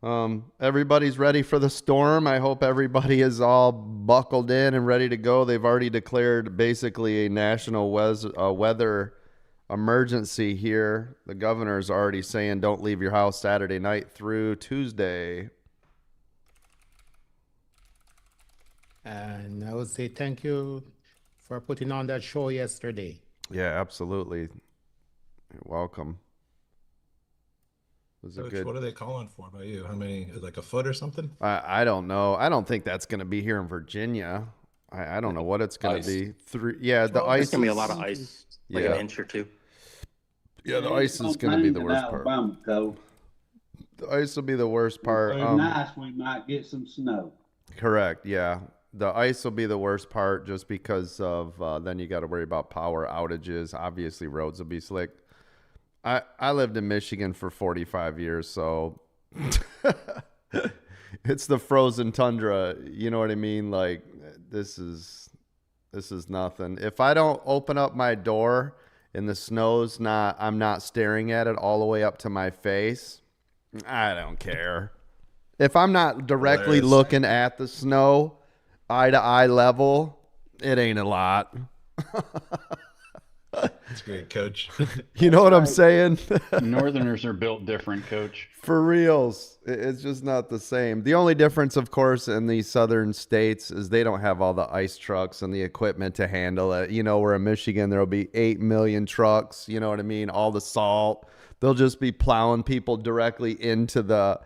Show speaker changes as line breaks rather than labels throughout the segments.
Everybody's ready for the storm. I hope everybody is all buckled in and ready to go. They've already declared basically a national weather emergency here. The governor's already saying don't leave your house Saturday night through Tuesday.
And I would say thank you for putting on that show yesterday.
Yeah, absolutely. You're welcome. Was
Coach,
good.
what are they calling for by you? How many, like a foot or something?
I don't know. I don't think that's going to be here in Virginia. I don't know what it's going to be. Yeah, the ice.
There's gonna be a lot of ice, like an inch or two.
Yeah, the ice is going to be the worst part. The ice will be the worst part.
Nice, we might get some snow.
Correct. Yeah, the ice will be the worst part, just because of then you got to worry about power outages. Obviously, roads will be slick. I lived in Michigan for 45 years, so it's the frozen tundra. You know what I mean? Like this is nothing. If I don't open up my door and the snow's I'm not staring at it all the way up to my face, I don't care. If I'm not directly looking at the snow, eye to eye level, it ain't a lot.
That's great, Coach.
You know what I'm saying?
Northerners are built different, Coach.
For reals. It's just not the same. The only difference, of course, in the southern states is they don't have all the ice trucks and the equipment to handle it. You know, where in Michigan, there'll be 8 million trucks. You know what I mean? All the salt. They'll just be plowing people directly into the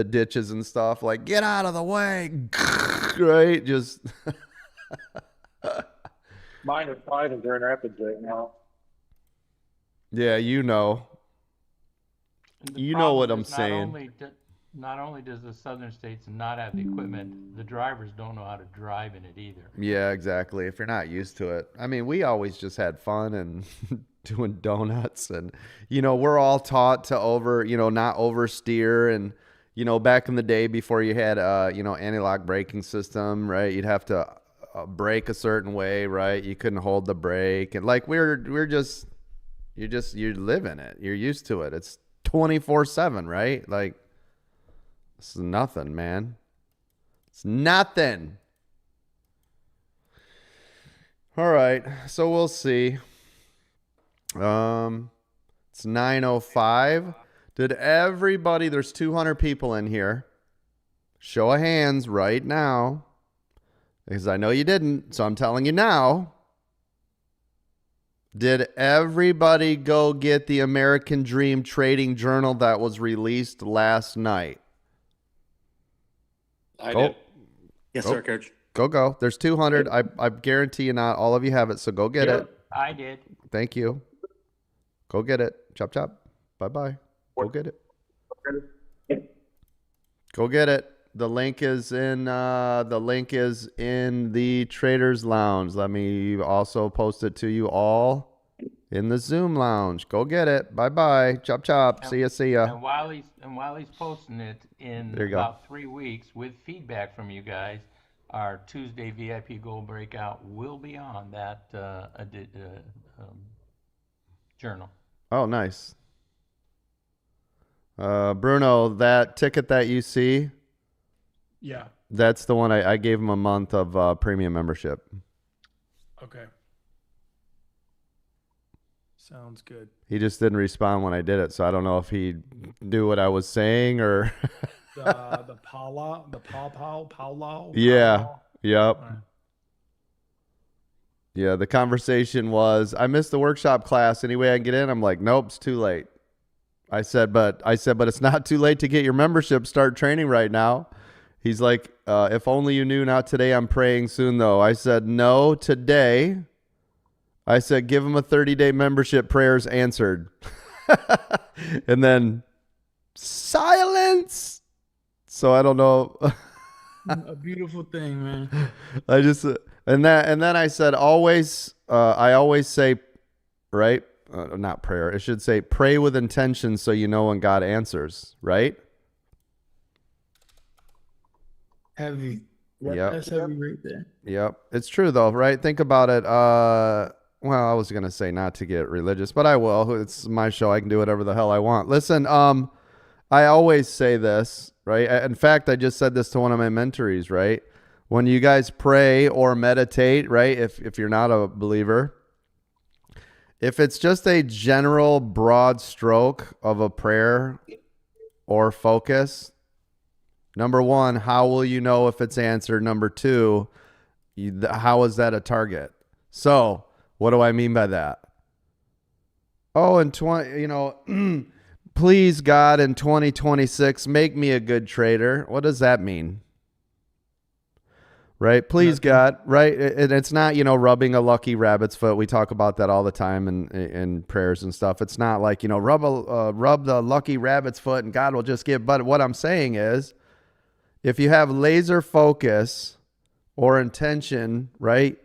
ditches and stuff. Like, get out of the way. Right? Just...
Mine are 5 in Grand Rapids right now.
Yeah, you know. You know what I'm saying.
Not only does the southern states not have the equipment, the drivers don't know how to drive in it either.
Yeah, exactly. If you're not used to it. I mean, we always just had fun and doing donuts, and we're all taught to not oversteer. And back in the day before you had anti-lock braking system, right? You'd have to brake a certain way, right? You couldn't hold the brake, and like you're living it. You're used to it. It's 24/7, right? Like, this is nothing, man. It's nothing. All right, so we'll see. It's 9:05. Did everybody? There's 200 people in here. Show of hands right now, because I know you didn't, so I'm telling you now. Did everybody go get the American Dream Trading Journal that was released last night?
I did. Yes, sir, Coach.
Go. There's 200. I guarantee you not all of you have it, so go get it.
I did.
Thank you. Go get it. Chop, chop. Bye-bye. Go get it. Go get it. The link is in the Traders Lounge. Let me also post it to you all in the Zoom lounge. Go get it. Bye-bye. Chop, chop. See ya.
And while he's posting it, in about 3 weeks, with feedback from you guys, our Tuesday VIP Gold Breakout will be on that journal.
Oh, nice. Bruno, that ticket that you see,
yeah,
that's the one I gave him a month of premium membership.
Okay. Sounds good.
He just didn't respond when I did it, so I don't know if he knew what I was saying or...
the Paula.
Yeah. Yep.
Right.
Yeah, the conversation was, I missed the workshop class. Any way I can get in? I'm like, nope, it's too late. I said, but it's not too late to get your membership. Start training right now. He's like, if only you knew, not today. I'm praying soon, though. I said, no, today. I said, give him a 30-day membership, prayers answered. And then silence. So I don't know.
A beautiful thing, man.
I just, and then I said, always, I always say, right? Not prayer. It should say pray with intention so you know when God answers, right?
Heavy.
Yep.
That's heavy right there.
Yep. It's true though, right? Think about it. Well, I was going to say not to get religious, but I will. It's my show. I can do whatever the hell I want. Listen, I always say this, right? In fact, I just said this to one of my mentorees, right? When you guys pray or meditate, right? If you're not a believer, if it's just a general broad stroke of a prayer or focus, number one, how will you know if it's answered? Number two, how is that a target? So, what do I mean by that? Oh, in 20, please God, in 2026, make me a good trader. What does that mean? Right? Please God, right? It's not, rubbing a lucky rabbit's foot. We talk about that all the time in prayers and stuff. It's not like, rub the lucky rabbit's foot and God will just give. But what I'm saying is, if you have laser focus or intention, right,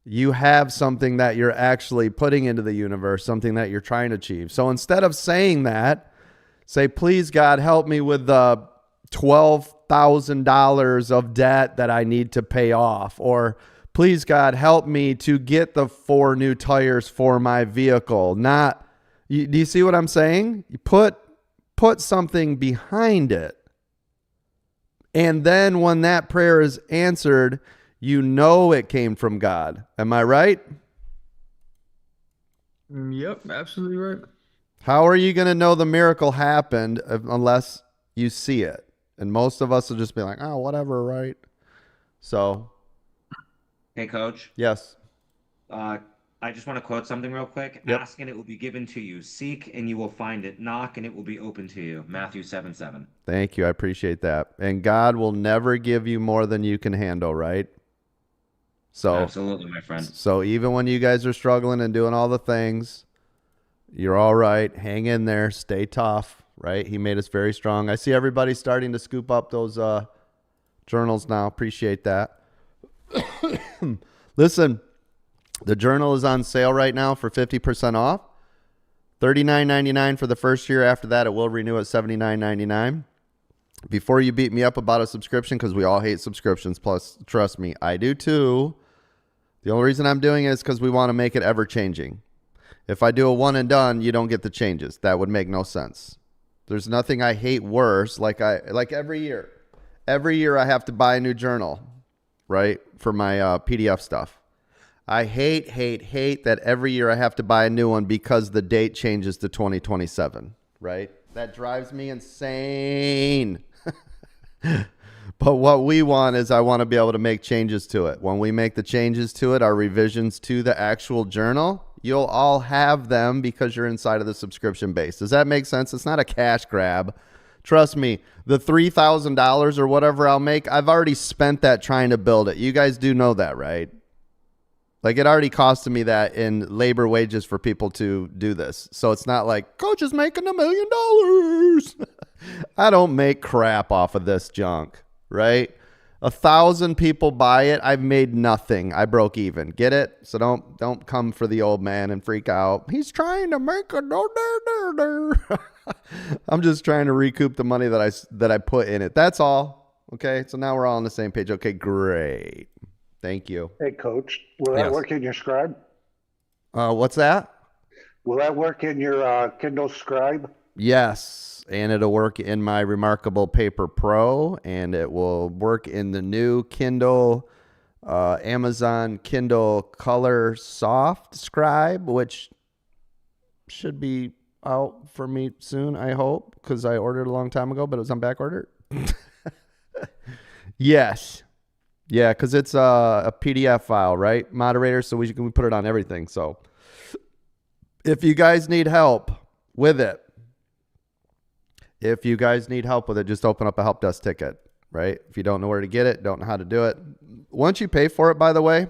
you have something that you're actually putting into the universe, something that you're trying to achieve. So instead of saying that, say, please God, help me with the $12,000 of debt that I need to pay off. Or please God, help me to get the 4 new tires for my vehicle. Do you see what I'm saying? You put something behind it. And then when that prayer is answered, it came from God. Am I right?
Yep, absolutely right.
How are you going to know the miracle happened unless you see it? And most of us will just be like, oh, whatever, right? So.
Hey, Coach.
Yes.
I just want to quote something real quick.
Yep.
Ask and it will be given to you. Seek and you will find it. Knock and it will be open to you. Matthew 7:7.
Thank you. I appreciate that. And God will never give you more than you can handle, right? So
absolutely, my friend.
So even when you guys are struggling and doing all the things, you're all right. Hang in there. Stay tough, right? He made us very strong. I see everybody starting to scoop up those journals now. Appreciate that. Listen, the journal is on sale right now for 50% off. $39.99 for the first year. After that, it will renew at $79.99. Before you beat me up about a subscription, because we all hate subscriptions, plus, trust me, I do too. The only reason I'm doing it is because we want to make it ever-changing. If I do a one and done, you don't get the changes. That would make no sense. There's nothing I hate worse. Like every year. Every year I have to buy a new journal, right, for my PDF stuff. I hate that every year I have to buy a new one because the date changes to 2027, right? That drives me insane. But what we want is I want to be able to make changes to it. When we make the changes to it, our revisions to the actual journal, you'll all have them because you're inside of the subscription base. Does that make sense? It's not a cash grab. Trust me, the $3,000 or whatever I'll make, I've already spent that trying to build it. You guys do know that, right? Like, it already costed me that in labor wages for people to do this. So it's not like, Coach is making $1 million. I don't make crap off of this junk, right? 1,000 people buy it. I've made nothing. I broke even. Get it? So don't come for the old man and freak out. He's trying to make a I'm just trying to recoup the money that I put in it. That's all. Okay. So now we're all on the same page. Okay, great. Thank you.
Hey, Coach, will that work in your Scribe?
What's that?
Will that work in your Kindle Scribe?
Yes, and it'll work in my Remarkable Paper Pro, and it will work in the new Kindle, Amazon Kindle Color Soft Scribe, which should be out for me soon, I hope, because I ordered a long time ago, but it was on back order. Yes. Yeah, because it's a PDF file, right, moderator? So we put it on everything. So if you guys need help with it, just open up a help desk ticket, right? If you don't know where to get it, don't know how to do it. Once you pay for it, by the way,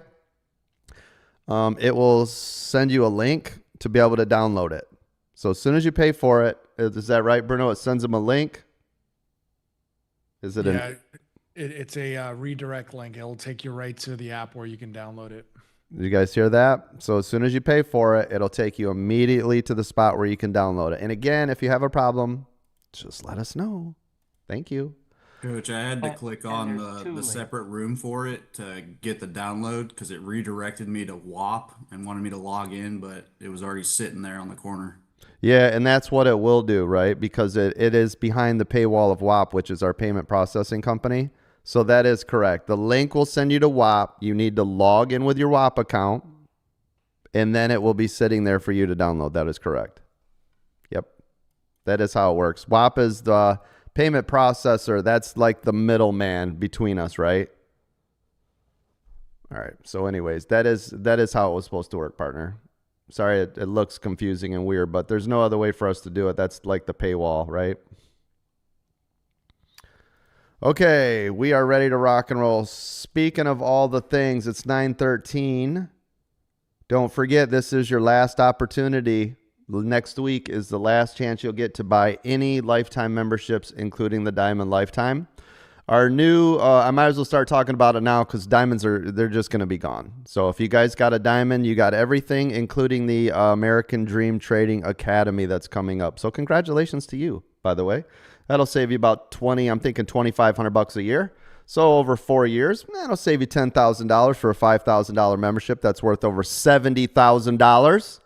it will send you a link to be able to download it. So as soon as you pay for it, is that right, Bruno? It sends them a link? Is it?
Yeah. It's a redirect link. It'll take you right to the app where you can download it.
Did you guys hear that? So as soon as you pay for it, it'll take you immediately to the spot where you can download it. And again, if you have a problem, just let us know. Thank you.
Coach, I had to click on the separate room for it to get the download because it redirected me to WAP and wanted me to log in, but it was already sitting there on the corner.
Yeah, and that's what it will do, right? Because it is behind the paywall of WAP, which is our payment processing company. So that is correct. The link will send you to WAP. You need to log in with your WAP account, and then it will be sitting there for you to download. That is correct. Yep. That is how it works. WAP is the payment processor. That's like the middleman between us, right? All right. So anyways, that is how it was supposed to work, partner. Sorry, it looks confusing and weird, but there's no other way for us to do it. That's like the paywall, right? Okay, we are ready to rock and roll. Speaking of all the things, it's 9:13. Don't forget, this is your last opportunity. Next week is the last chance you'll get to buy any lifetime memberships, including the Diamond Lifetime. Our new, I might as well start talking about it now because diamonds they're just going to be gone. So if you guys got a diamond, you got everything, including the American Dream Trading Academy that's coming up. So congratulations to you, by the way. That'll save you about I'm thinking $2,500 a year. So over 4 years, that'll save you $10,000 for a $5,000 membership. That's worth over $70,000.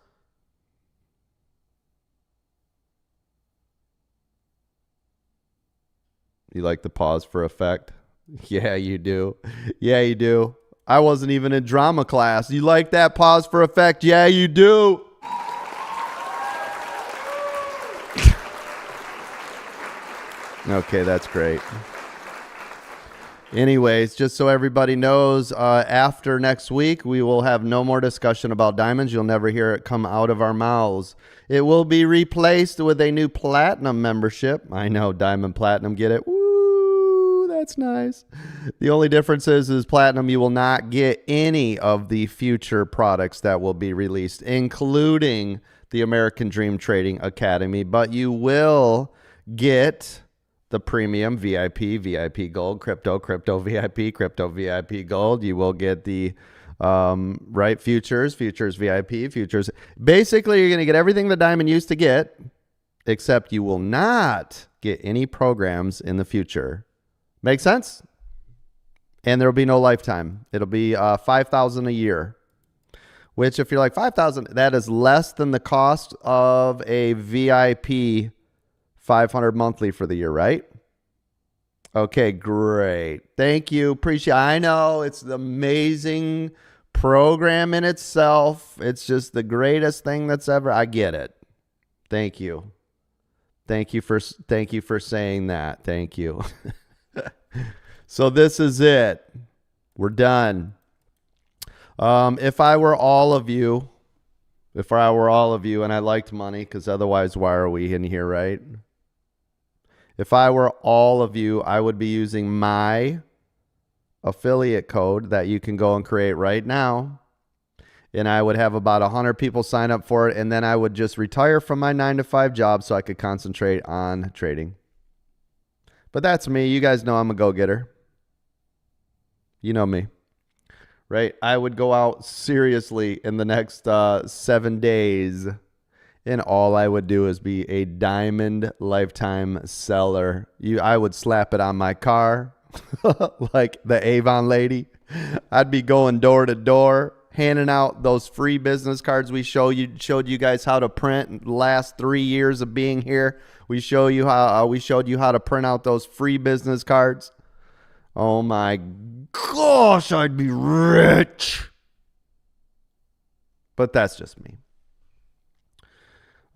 You like the pause for effect? Yeah, you do. Yeah, you do. I wasn't even in drama class. You like that pause for effect? Yeah, you do. Okay, that's great. Anyways, just so everybody knows, after next week, we will have no more discussion about diamonds. You'll never hear it come out of our mouths. It will be replaced with a new platinum membership. I know, diamond platinum, get it? Woo, that's nice. The only difference is platinum, you will not get any of the future products that will be released, including the American Dream Trading Academy, but you will get the premium VIP, VIP Gold, Crypto VIP, Crypto VIP Gold. You will get the futures VIP, futures. Basically, you're going to get everything the Diamond used to get, except you will not get any programs in the future. Make sense? And there will be no lifetime. It'll be $5,000 a year, which if you're like $5,000, that is less than the cost of a VIP $500 monthly for the year, right? Okay, great. Thank you. Appreciate. I know it's the amazing program in itself. It's just the greatest thing that's ever. I get it. Thank you. Thank you for saying that. Thank you. So this is it. We're done. If I were all of you, and I liked money, because otherwise, why are we in here, right? If I were all of you, I would be using my affiliate code that you can go and create right now. And I would have about 100 people sign up for it. And then I would just retire from my 9-to-5 job so I could concentrate on trading. But that's me. You guys know I'm a go-getter. You know me, right? I would go out seriously in the next 7 days. And all I would do is be a Diamond Lifetime seller. I would slap it on my car like the Avon lady. I'd be going door to door, handing out those free business cards we showed you guys how to print in the last 3 years of being here. We showed you how to print out those free business cards. Oh my gosh, I'd be rich. But that's just me.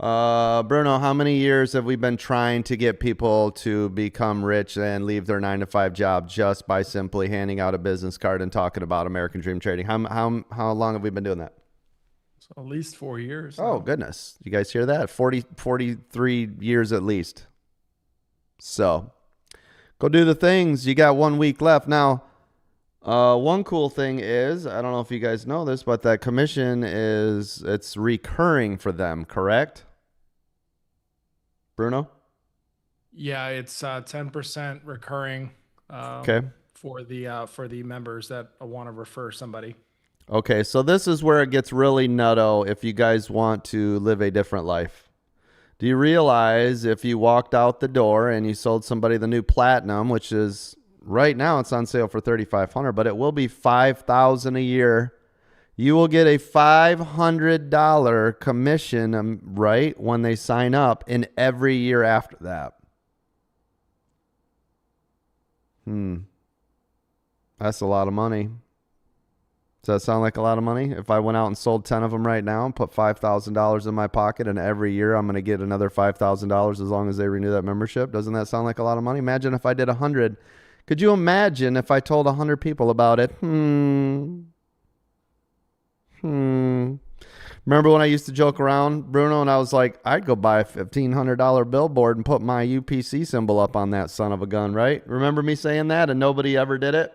Bruno, how many years have we been trying to get people to become rich and leave their 9-to-5 job just by simply handing out a business card and talking about American Dream Trading? How long have we been doing that?
So at least 4 years.
Oh, goodness. You guys hear that? 43 years at least. So go do the things. You got 1 week left. Now, one cool thing is, I don't know if you guys know this, but that commission it's recurring for them, correct? Bruno?
Yeah, it's 10% recurring.
Okay.
For the members that want to refer somebody.
Okay, so this is where it gets really nutto if you guys want to live a different life. Do you realize if you walked out the door and you sold somebody the new Platinum, which is right now it's on sale for $3,500, but it will be $5,000 a year. You will get a $500 commission, right, when they sign up, in every year after that. That's a lot of money. Does that sound like a lot of money? If I went out and sold 10 of them right now and put $5,000 in my pocket, and every year I'm going to get another $5,000 as long as they renew that membership, doesn't that sound like a lot of money? Imagine if I did 100. Could you imagine if I told 100 people about it? Remember when I used to joke around, Bruno, and I was like, I'd go buy a $1,500 billboard and put my UPC symbol up on that son of a gun, right? Remember me saying that, and nobody ever did it?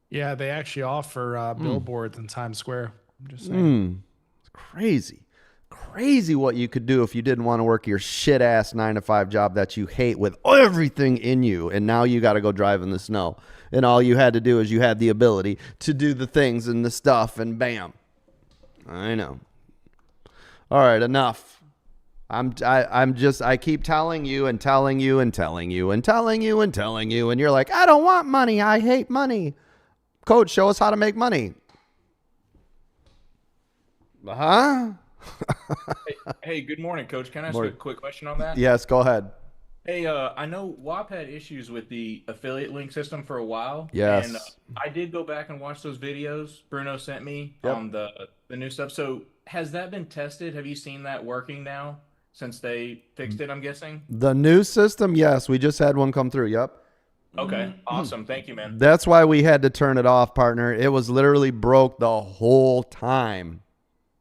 Yeah, they actually offer billboards in Times Square. I'm just saying.
It's crazy. Crazy what you could do if you didn't want to work your shit-ass 9-to-5 job that you hate with everything in you, and now you got to go drive in the snow. And all you had to do is you had the ability to do the things and the stuff, and bam. I know. All right, enough. I keep telling you and telling you and telling you and telling you and telling you, and you're like, I don't want money. I hate money. Coach, show us how to make money. Huh?
Hey, good morning, Coach. Can I ask you a quick question on that?
Yes, go ahead.
Hey, I know WAP had issues with the affiliate link system for a while.
Yes.
And I did go back and watch those videos Bruno sent me on the new stuff. So has that been tested? Have you seen that working now since they fixed it, I'm guessing?
The new system, yes. We just had one come through. Yep.
Okay, awesome. Thank you, man.
That's why we had to turn it off, partner. It was literally broke the whole time.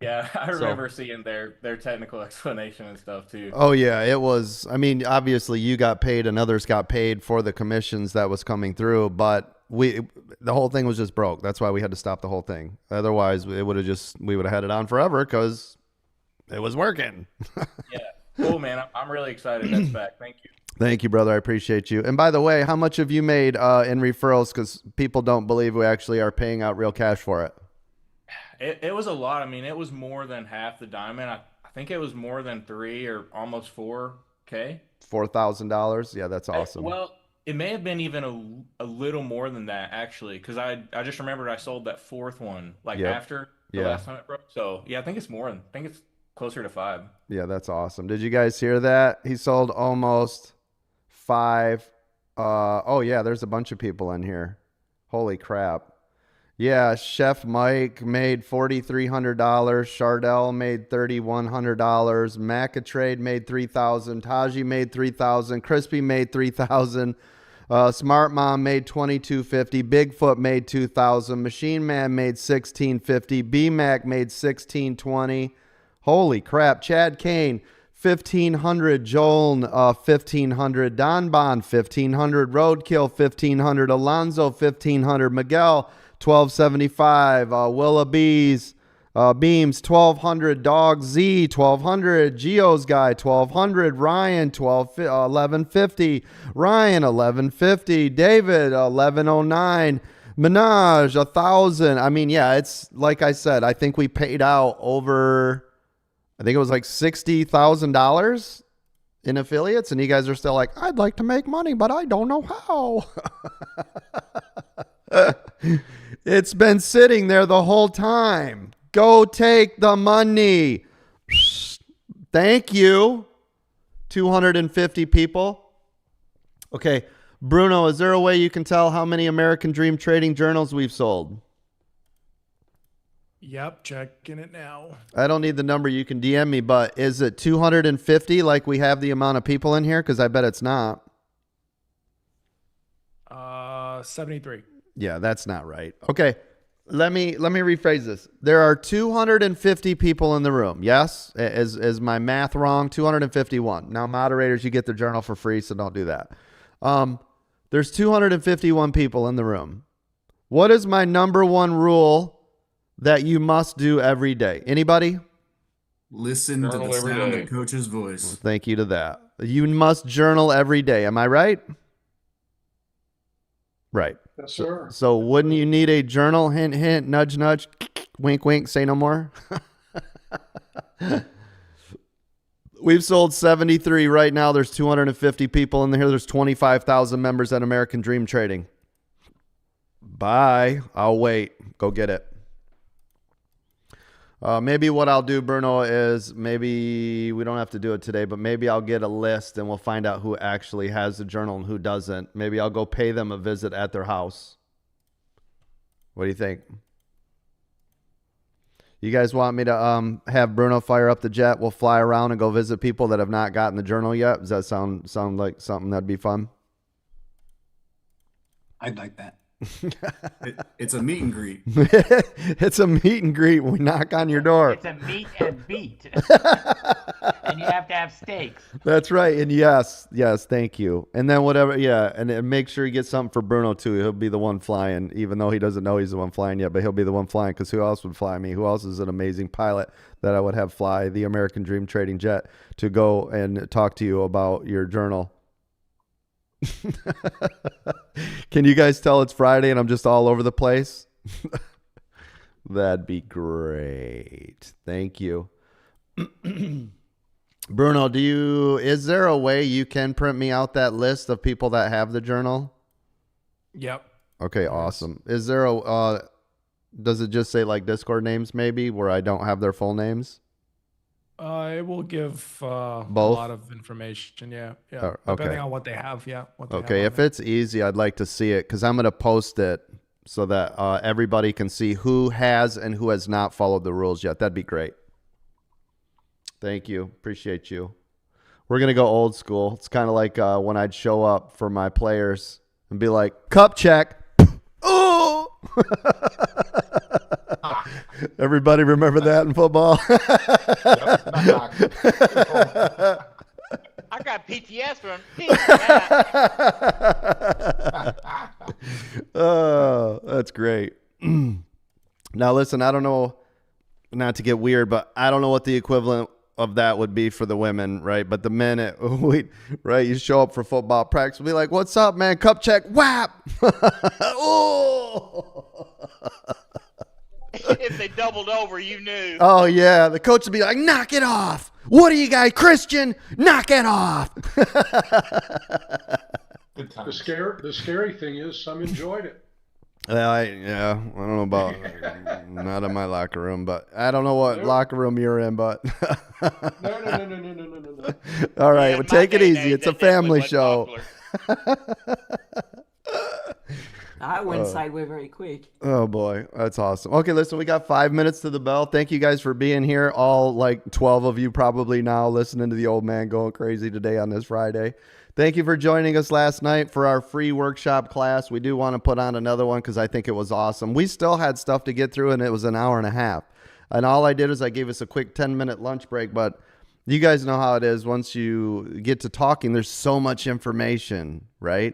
Yeah, I remember seeing their technical explanation and stuff too.
Oh yeah, it was. I mean, obviously you got paid and others got paid for the commissions that was coming through, but the whole thing was just broke. That's why we had to stop the whole thing. Otherwise, we would have had it on forever because it was working.
Yeah, cool, man. I'm really excited that's back. Thank you.
Thank you, brother. I appreciate you. And by the way, how much have you made in referrals? Because people don't believe we actually are paying out real cash for it.
It was a lot. I mean, it was more than half the diamond. I think it was more than 3 or almost 4K.
$4,000. Yeah, that's awesome.
Well, it may have been even a little more than that actually, because I just remembered I sold that 4th one after the last time it broke. So yeah, I think it's more. I think it's closer to 5.
Yeah, that's awesome. Did you guys hear that? He sold almost 5. Oh yeah, there's a bunch of people in here. Holy crap. Yeah, Chef Mike made $4,300. Chardell made $3,100. Macatrade made $3,000. Taji made $3,000. Crispy made $3,000. Smart Mom made $2,250. Bigfoot made $2,000. Machine Man made $1,650. BMac made $1,620. Holy crap! Chad Kane $1,500. Joel $1,500. Don Bond $1,500. Roadkill $1,500. Alonzo $1,500. Miguel $1,275. Willa Bees Beams $1,200. Dog Z $1,200. Geo's Guy $1,200. Ryan $1,150. Ryan $1,150. David $1,109. Minaj $1,000. I mean, yeah, it's like I said. I think we paid out over. I think it was like $60,000 in affiliates, and you guys are still like, I'd like to make money, but I don't know how. It's been sitting there the whole time. Go take the money. Thank you. 250 people. Okay, Bruno, is there a way you can tell how many American Dream Trading Journals we've sold?
Yep, checking it now.
I don't need the number. You can DM me, but is it 250 like we have the amount of people in here? Because I bet it's not.
73.
Yeah, that's not right. Okay, let me rephrase this. There are 250 people in the room. Yes? Is my math wrong? 251. Now, moderators, you get the journal for free, so don't do that. There's 251 people in the room. What is my number one rule that you must do every day? Anybody?
Listen to the sound of Coach's voice.
Well, thank you to that. You must journal every day. Am I right? Right.
Yes, sir.
So wouldn't you need a journal? Hint, hint, nudge, nudge, wink, wink, say no more. We've sold 73 right now. There's 250 people in here. There's 25,000 members at American Dream Trading. Bye. I'll wait. Go get it. Maybe what I'll do, Bruno, is maybe we don't have to do it today, but maybe I'll get a list and we'll find out who actually has the journal and who doesn't. Maybe I'll go pay them a visit at their house. What do you think? You guys want me to have Bruno fire up the jet? We'll fly around and go visit people that have not gotten the journal yet. Does that sound like something that'd be fun?
I'd like that. It's a meet and greet.
It's a meet and greet. We knock on your door.
It's a meet and beat. And you have to have stakes.
That's right. And yes, thank you. And then whatever, yeah. And then make sure you get something for Bruno too. He'll be the one flying, even though he doesn't know he's the one flying yet, but he'll be the one flying because who else would fly me? Who else is an amazing pilot that I would have fly the American Dream Trading Jet to go and talk to you about your journal? Can you guys tell it's Friday and I'm just all over the place? That'd be great. Thank you. Bruno, is there a way you can print me out that list of people that have the journal?
Yep.
Okay, awesome. Is there does it just say like Discord names maybe where I don't have their full names?
It will give a
Both?
lot of information. Yeah.
Okay.
Depending on what they have. Yeah.
Okay, if it's easy, I'd like to see it because I'm going to post it so that everybody can see who has and who has not followed the rules yet. That'd be great. Thank you. Appreciate you. We're going to go old school. It's kind of like when I'd show up for my players and be like, cup check. Oh! Everybody remember that in football?
I got PTS from
Oh, that's great. Now, listen, I don't know, not to get weird, but I don't know what the equivalent of that would be for the women, right? But the men, right, you show up for football practice, we'll be like, what's up, man? Cup check, whap! Oh!
If they doubled over, you knew.
Oh, yeah. The coach would be like, knock it off. What are you guys, Christian? Knock it off.
The scary thing is some enjoyed it.
I don't know about, not in my locker room, but I don't know what locker room you're in, but.
No.
All right, well, take it easy. It's a family show.
I went sideways very quick.
Oh, boy. That's awesome. Okay, listen, we got 5 minutes to the bell. Thank you guys for being here. All like 12 of you probably now listening to the old man going crazy today on this Friday. Thank you for joining us last night for our free workshop class. We do want to put on another one because I think it was awesome. We still had stuff to get through, and it was an hour and a half. And all I did is I gave us a quick 10-minute lunch break, but you guys know how it is. Once you get to talking, there's so much information, right?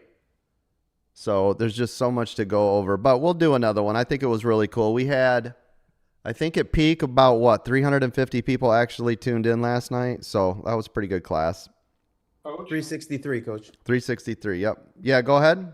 So there's just so much to go over, but we'll do another one. I think it was really cool. We had, I think at peak about 350 people actually tuned in last night. So that was a pretty good class.
Coach?
363, Coach.
363. Yep. Yeah, go ahead.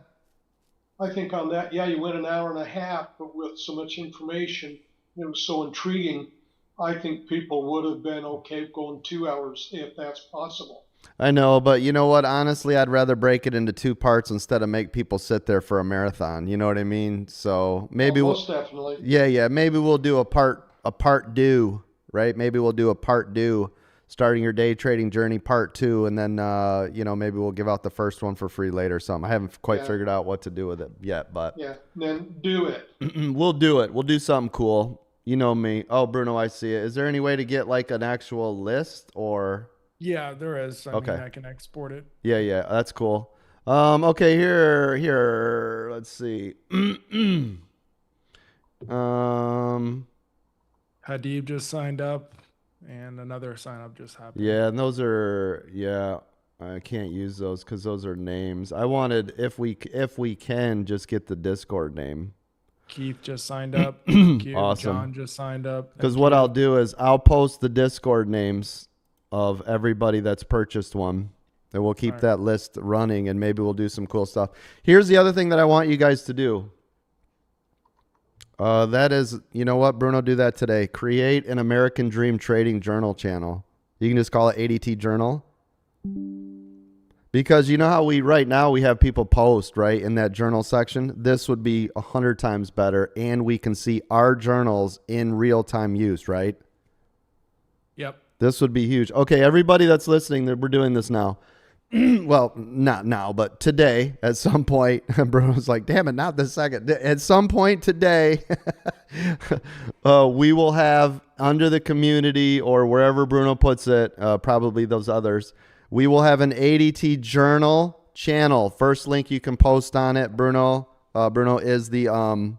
I think on that, you went an hour and a half, but with so much information, it was so intriguing. I think people would have been okay going 2 hours if that's possible.
I know, but you know what? Honestly, I'd rather break it into two parts instead of make people sit there for a marathon. You know what I mean? So maybe
most definitely.
Yeah. Maybe we'll do a part due, right? Maybe we'll do a part due, starting your day trading journey part 2, and then maybe we'll give out the first one for free later or something. I haven't quite figured out what to do with it yet, but
then do it.
We'll do it. We'll do something cool. You know me. Oh, Bruno, I see it. Is there any way to get like an actual list or?
Yeah, there is. I mean, I can export it.
Yeah, that's cool. Okay, here. Let's see.
Hadib just signed up, and another sign up just happened.
Yeah, and those are I can't use those because those are names. I wanted if we can just get the Discord name.
Keith just signed up. Awesome. John just signed up.
Because what I'll do is I'll post the Discord names of everybody that's purchased one, and we'll keep that list running, and maybe we'll do some cool stuff. Here's the other thing that I want you guys to do. That is, you know what, Bruno, do that today. Create an American Dream Trading Journal channel. You can just call it ADT Journal. Because you know how right now we have people post, right, in that journal section? This would be 100 times better, and we can see our journals in real-time use, right? This would be huge. Okay, everybody that's listening, we're doing this now. Well, not now, but today at some point. Bruno's like, damn it, not this second. At some point today, we will have under the community or wherever Bruno puts it, probably those others, we will have an ADT journal channel. First link you can post on it, Bruno. Bruno is the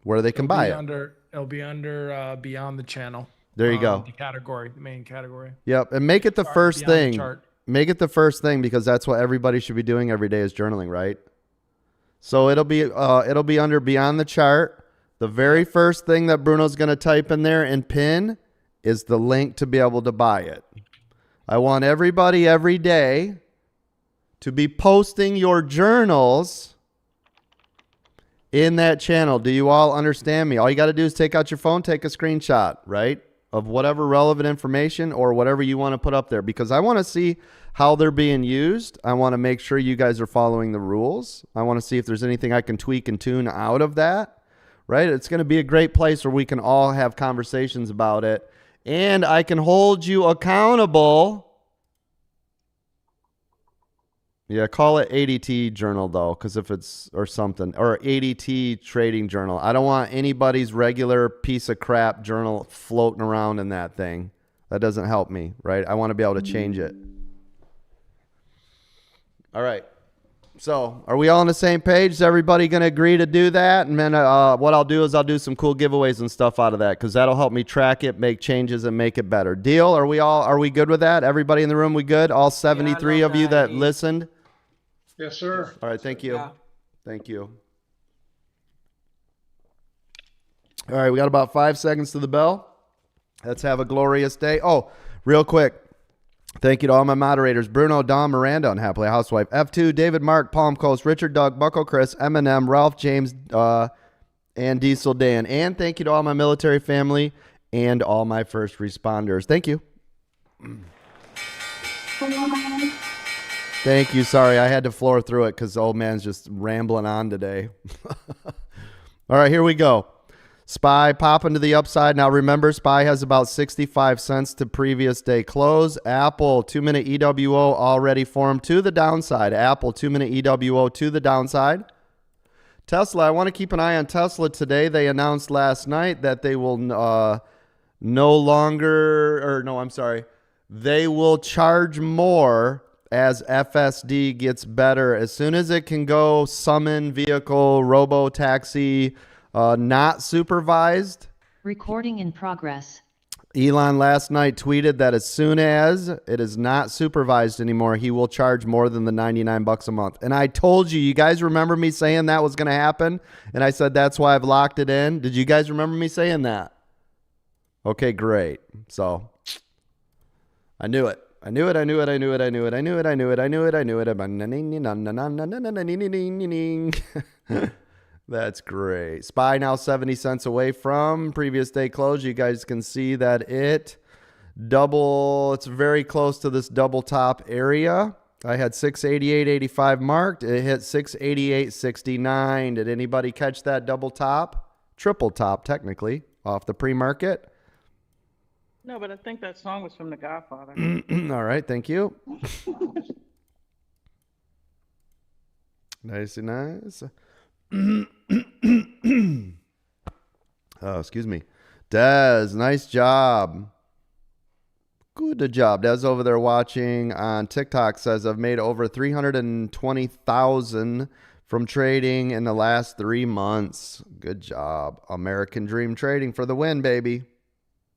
where they can buy it.
It'll be under Beyond the Channel.
There you go.
The category, the main category.
Yep, and make it the first thing.
Chart.
Make it the first thing because that's what everybody should be doing every day is journaling, right? So it'll be under Beyond the Chart. The very first thing that Bruno's going to type in there and pin is the link to be able to buy it. I want everybody every day to be posting your journals in that channel. Do you all understand me? All you got to do is take out your phone, take a screenshot, right, of whatever relevant information or whatever you want to put up there because I want to see how they're being used. I want to make sure you guys are following the rules. I want to see if there's anything I can tweak and tune out of that, right? It's going to be a great place where we can all have conversations about it and I can hold you accountable. Yeah, call it ADT journal though, because if it's or something or ADT trading journal, I don't want anybody's regular piece of crap journal floating around in that thing. That doesn't help me, right? I want to be able to change it. All right. So, are we all on the same page? Is everybody going to agree to do that? And then what I'll do is I'll do some cool giveaways and stuff out of that because that'll help me track it, make changes, and make it better. Deal? Are we good with that? Everybody in the room, we good? All 73 of you that listened?
Yes, sir.
All right, thank you.
Yeah.
Thank you. All right, we got about 5 seconds to the bell. Let's have a glorious day. Oh, real quick. Thank you to all my moderators. Bruno, Don, Miranda, Unhappily Housewife, F2, David, Mark, Palm Coast, Richard, Doug, Bucko, Chris, Eminem, Ralph, James, and Diesel Dan. And thank you to all my military family and all my first responders. Thank you. Thank you. Sorry, I had to floor through it because the old man's just rambling on today. All right, here we go. SPY popping to the upside. Now remember, SPY has about 65 cents to previous day close. Apple 2-minute EWO already formed to the downside. Apple 2-minute EWO to the downside. Tesla, I want to keep an eye on Tesla today. They announced last night that they will they will charge more as FSD gets better. As soon as it can go summon vehicle, robo-taxi, not supervised.
Recording in progress.
Elon last night tweeted that as soon as it is not supervised anymore, he will charge more than the $99 a month. And I told you, you guys remember me saying that was going to happen? And I said, that's why I've locked it in. Did you guys remember me saying that? Okay, great. So I knew it. I knew it. That's great. SPY now 70 cents away from previous day close. You guys can see that it's very close to this double top area. I had 688.85 marked. It hit 688.69. Did anybody catch that double top? Triple top, technically, off the pre-market.
No, but I think that song was from The Godfather.
All right, thank you. Nice. Oh, excuse me. Dez, nice job. Good job. Dez over there watching on TikTok says, I've made over 320,000 from trading in the last 3 months. Good job. American Dream Trading for the win, baby.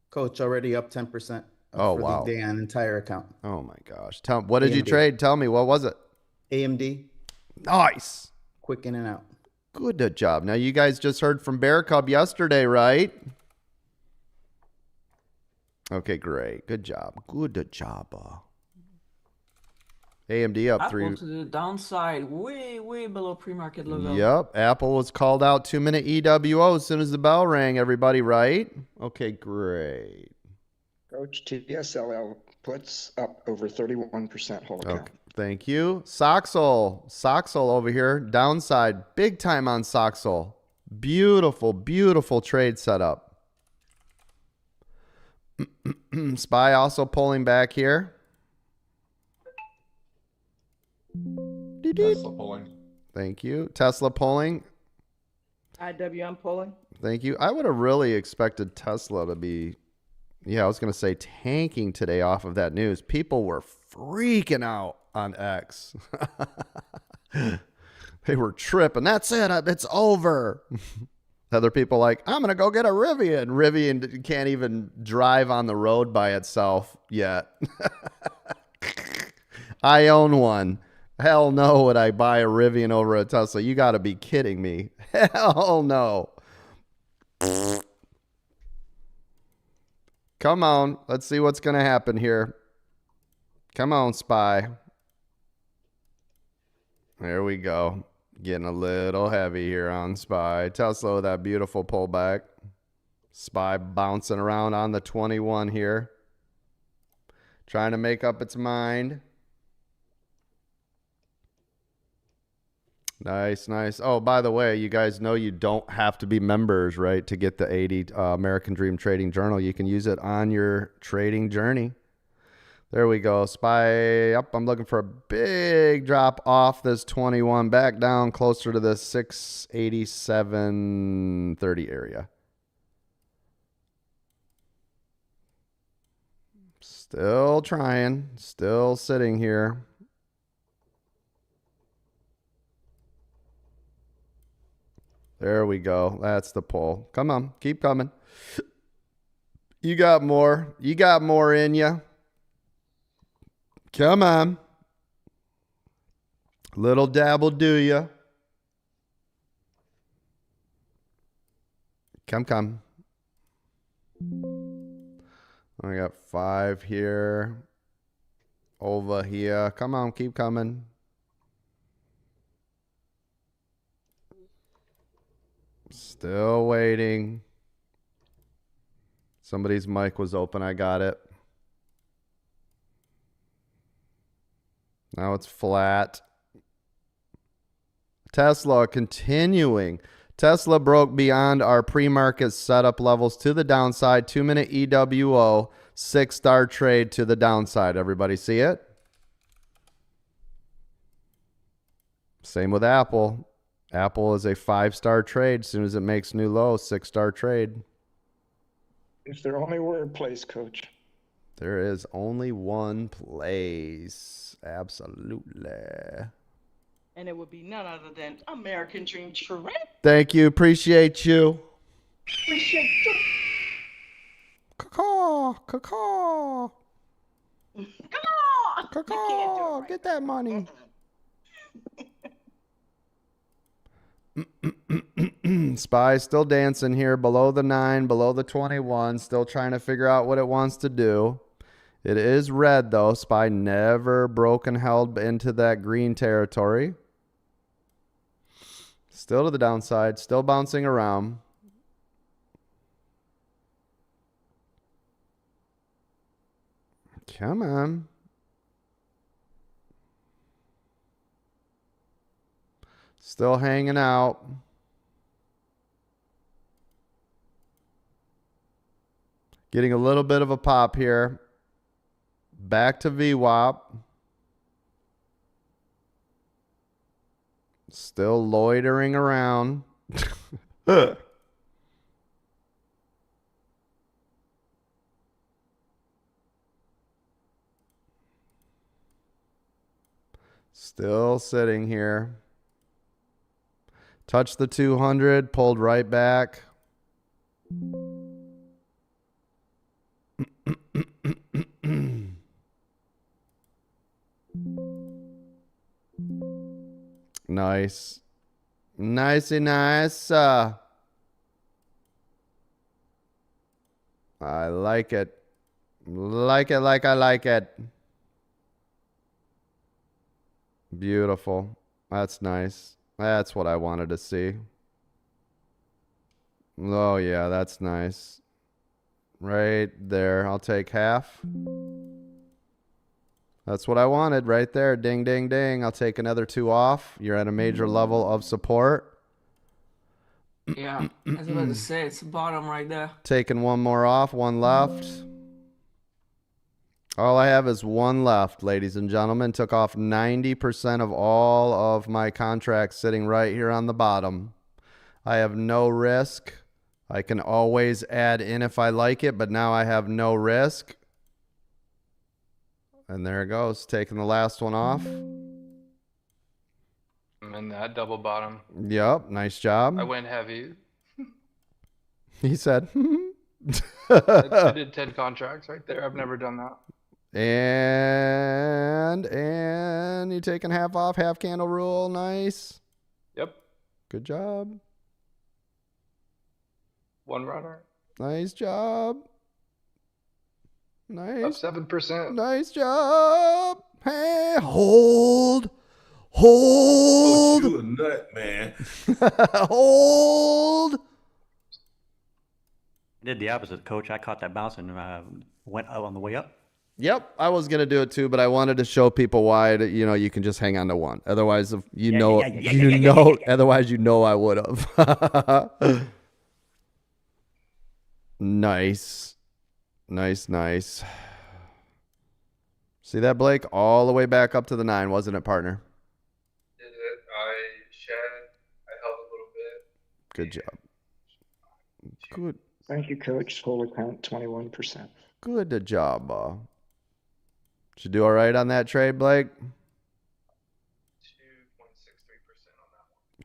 Coach, already up 10%.
Oh,
for
wow.
the day on entire account.
Oh, my gosh. What did you
AMD.
trade? Tell me. What was it?
AMD.
Nice.
Quick in and out.
Good job. Now, you guys just heard from Bear Cub yesterday, right? Okay, great. Good job. Good job. AMD up
Apple
3.
to the downside, way below pre-market level.
Yep. Apple was called out 2-minute EWO as soon as the bell rang, everybody, right? Okay, great.
Coach, TSLL puts up over 31% whole account.
Okay, thank you. Soxel over here, downside, big time on Soxel. Beautiful trade setup. Spy also pulling back here.
Tesla pulling.
Thank you. Tesla pulling.
IWM pulling.
Thank you. I would have really expected Tesla to be, I was going to say tanking today off of that news. People were freaking out on X. They were tripping. That's it. It's over. Other people like, I'm going to go get a Rivian. Rivian can't even drive on the road by itself yet. I own one. Hell no would I buy a Rivian over a Tesla. You got to be kidding me. Hell no. Come on. Let's see what's going to happen here. Come on, Spy. There we go. Getting a little heavy here on Spy. Tesla with that beautiful pullback. Spy bouncing around on the 21 here. Trying to make up its mind. Nice, nice. Oh, by the way, you guys know you don't have to be members, right, to get the 80 American Dream Trading Journal. You can use it on your trading journey. There we go. Spy up. I'm looking for a big drop off this 21 back down closer to the 687.30 area. Still trying. Still sitting here. There we go. That's the pull. Come on. Keep coming. You got more. You got more in you. Come on. Little dabble do ya. Come. I got 5 here. Over here. Come on, keep coming. Still waiting. Somebody's mic was open. I got it. Now it's flat. Tesla continuing. Tesla broke beyond our pre-market setup levels to the downside. 2-minute EWO. 6-star trade to the downside. Everybody see it? Same with Apple. Apple is a 5-star trade. As soon as it makes new low, 6-star trade.
Is there only one place, Coach?
There is only one place. Absolutely.
And it would be none other than American Dream Trade.
Thank you. Appreciate you.
Appreciate you.
Caw.
Come on.
Caw. Get that money. Spy still dancing here below the 9, below the 21. Still trying to figure out what it wants to do. It is red, though. Spy never broken held into that green territory. Still to the downside. Still bouncing around. Come on. Still hanging out. Getting a little bit of a pop here. Back to VWAP. Still loitering around. Still sitting here. Touched the 200, pulled right back. Nice. Nicey nice. I like it. Like it like I like it. Beautiful. That's nice. That's what I wanted to see. Oh, yeah, that's nice. Right there. I'll take half. That's what I wanted right there. Ding, ding, ding. I'll take another 2 off. You're at a major level of support.
Yeah, I was about to say, it's the bottom right there.
Taking 1 more off. 1 left. All I have is one left, ladies and gentlemen. Took off 90% of all of my contracts sitting right here on the bottom. I have no risk. I can always add in if I like it, but now I have no risk. And there it goes, taking the last one off.
And that double bottom.
Yep, nice job.
I went heavy.
He said.
I did 10 contracts right there. I've never done that.
And you taking half off, half candle rule. Nice.
Yep.
Good job.
One runner.
Nice job. Nice.
Up 7%.
Nice job. Hey, hold. Hold.
Oh, you a nut, man.
Hold.
I did the opposite, Coach. I caught that bounce and went up on the way up.
Yep, I was gonna do it too, but I wanted to show people why you can just hang on to one. Otherwise, otherwise I would have. Nice. Nice. See that, Blake? All the way back up to the 9, wasn't it, partner?
Did it. I shed. I held a little bit.
Good job. Good.
Thank you, Coach. Total count 21%.
Good job. Did you do all right on that trade, Blake?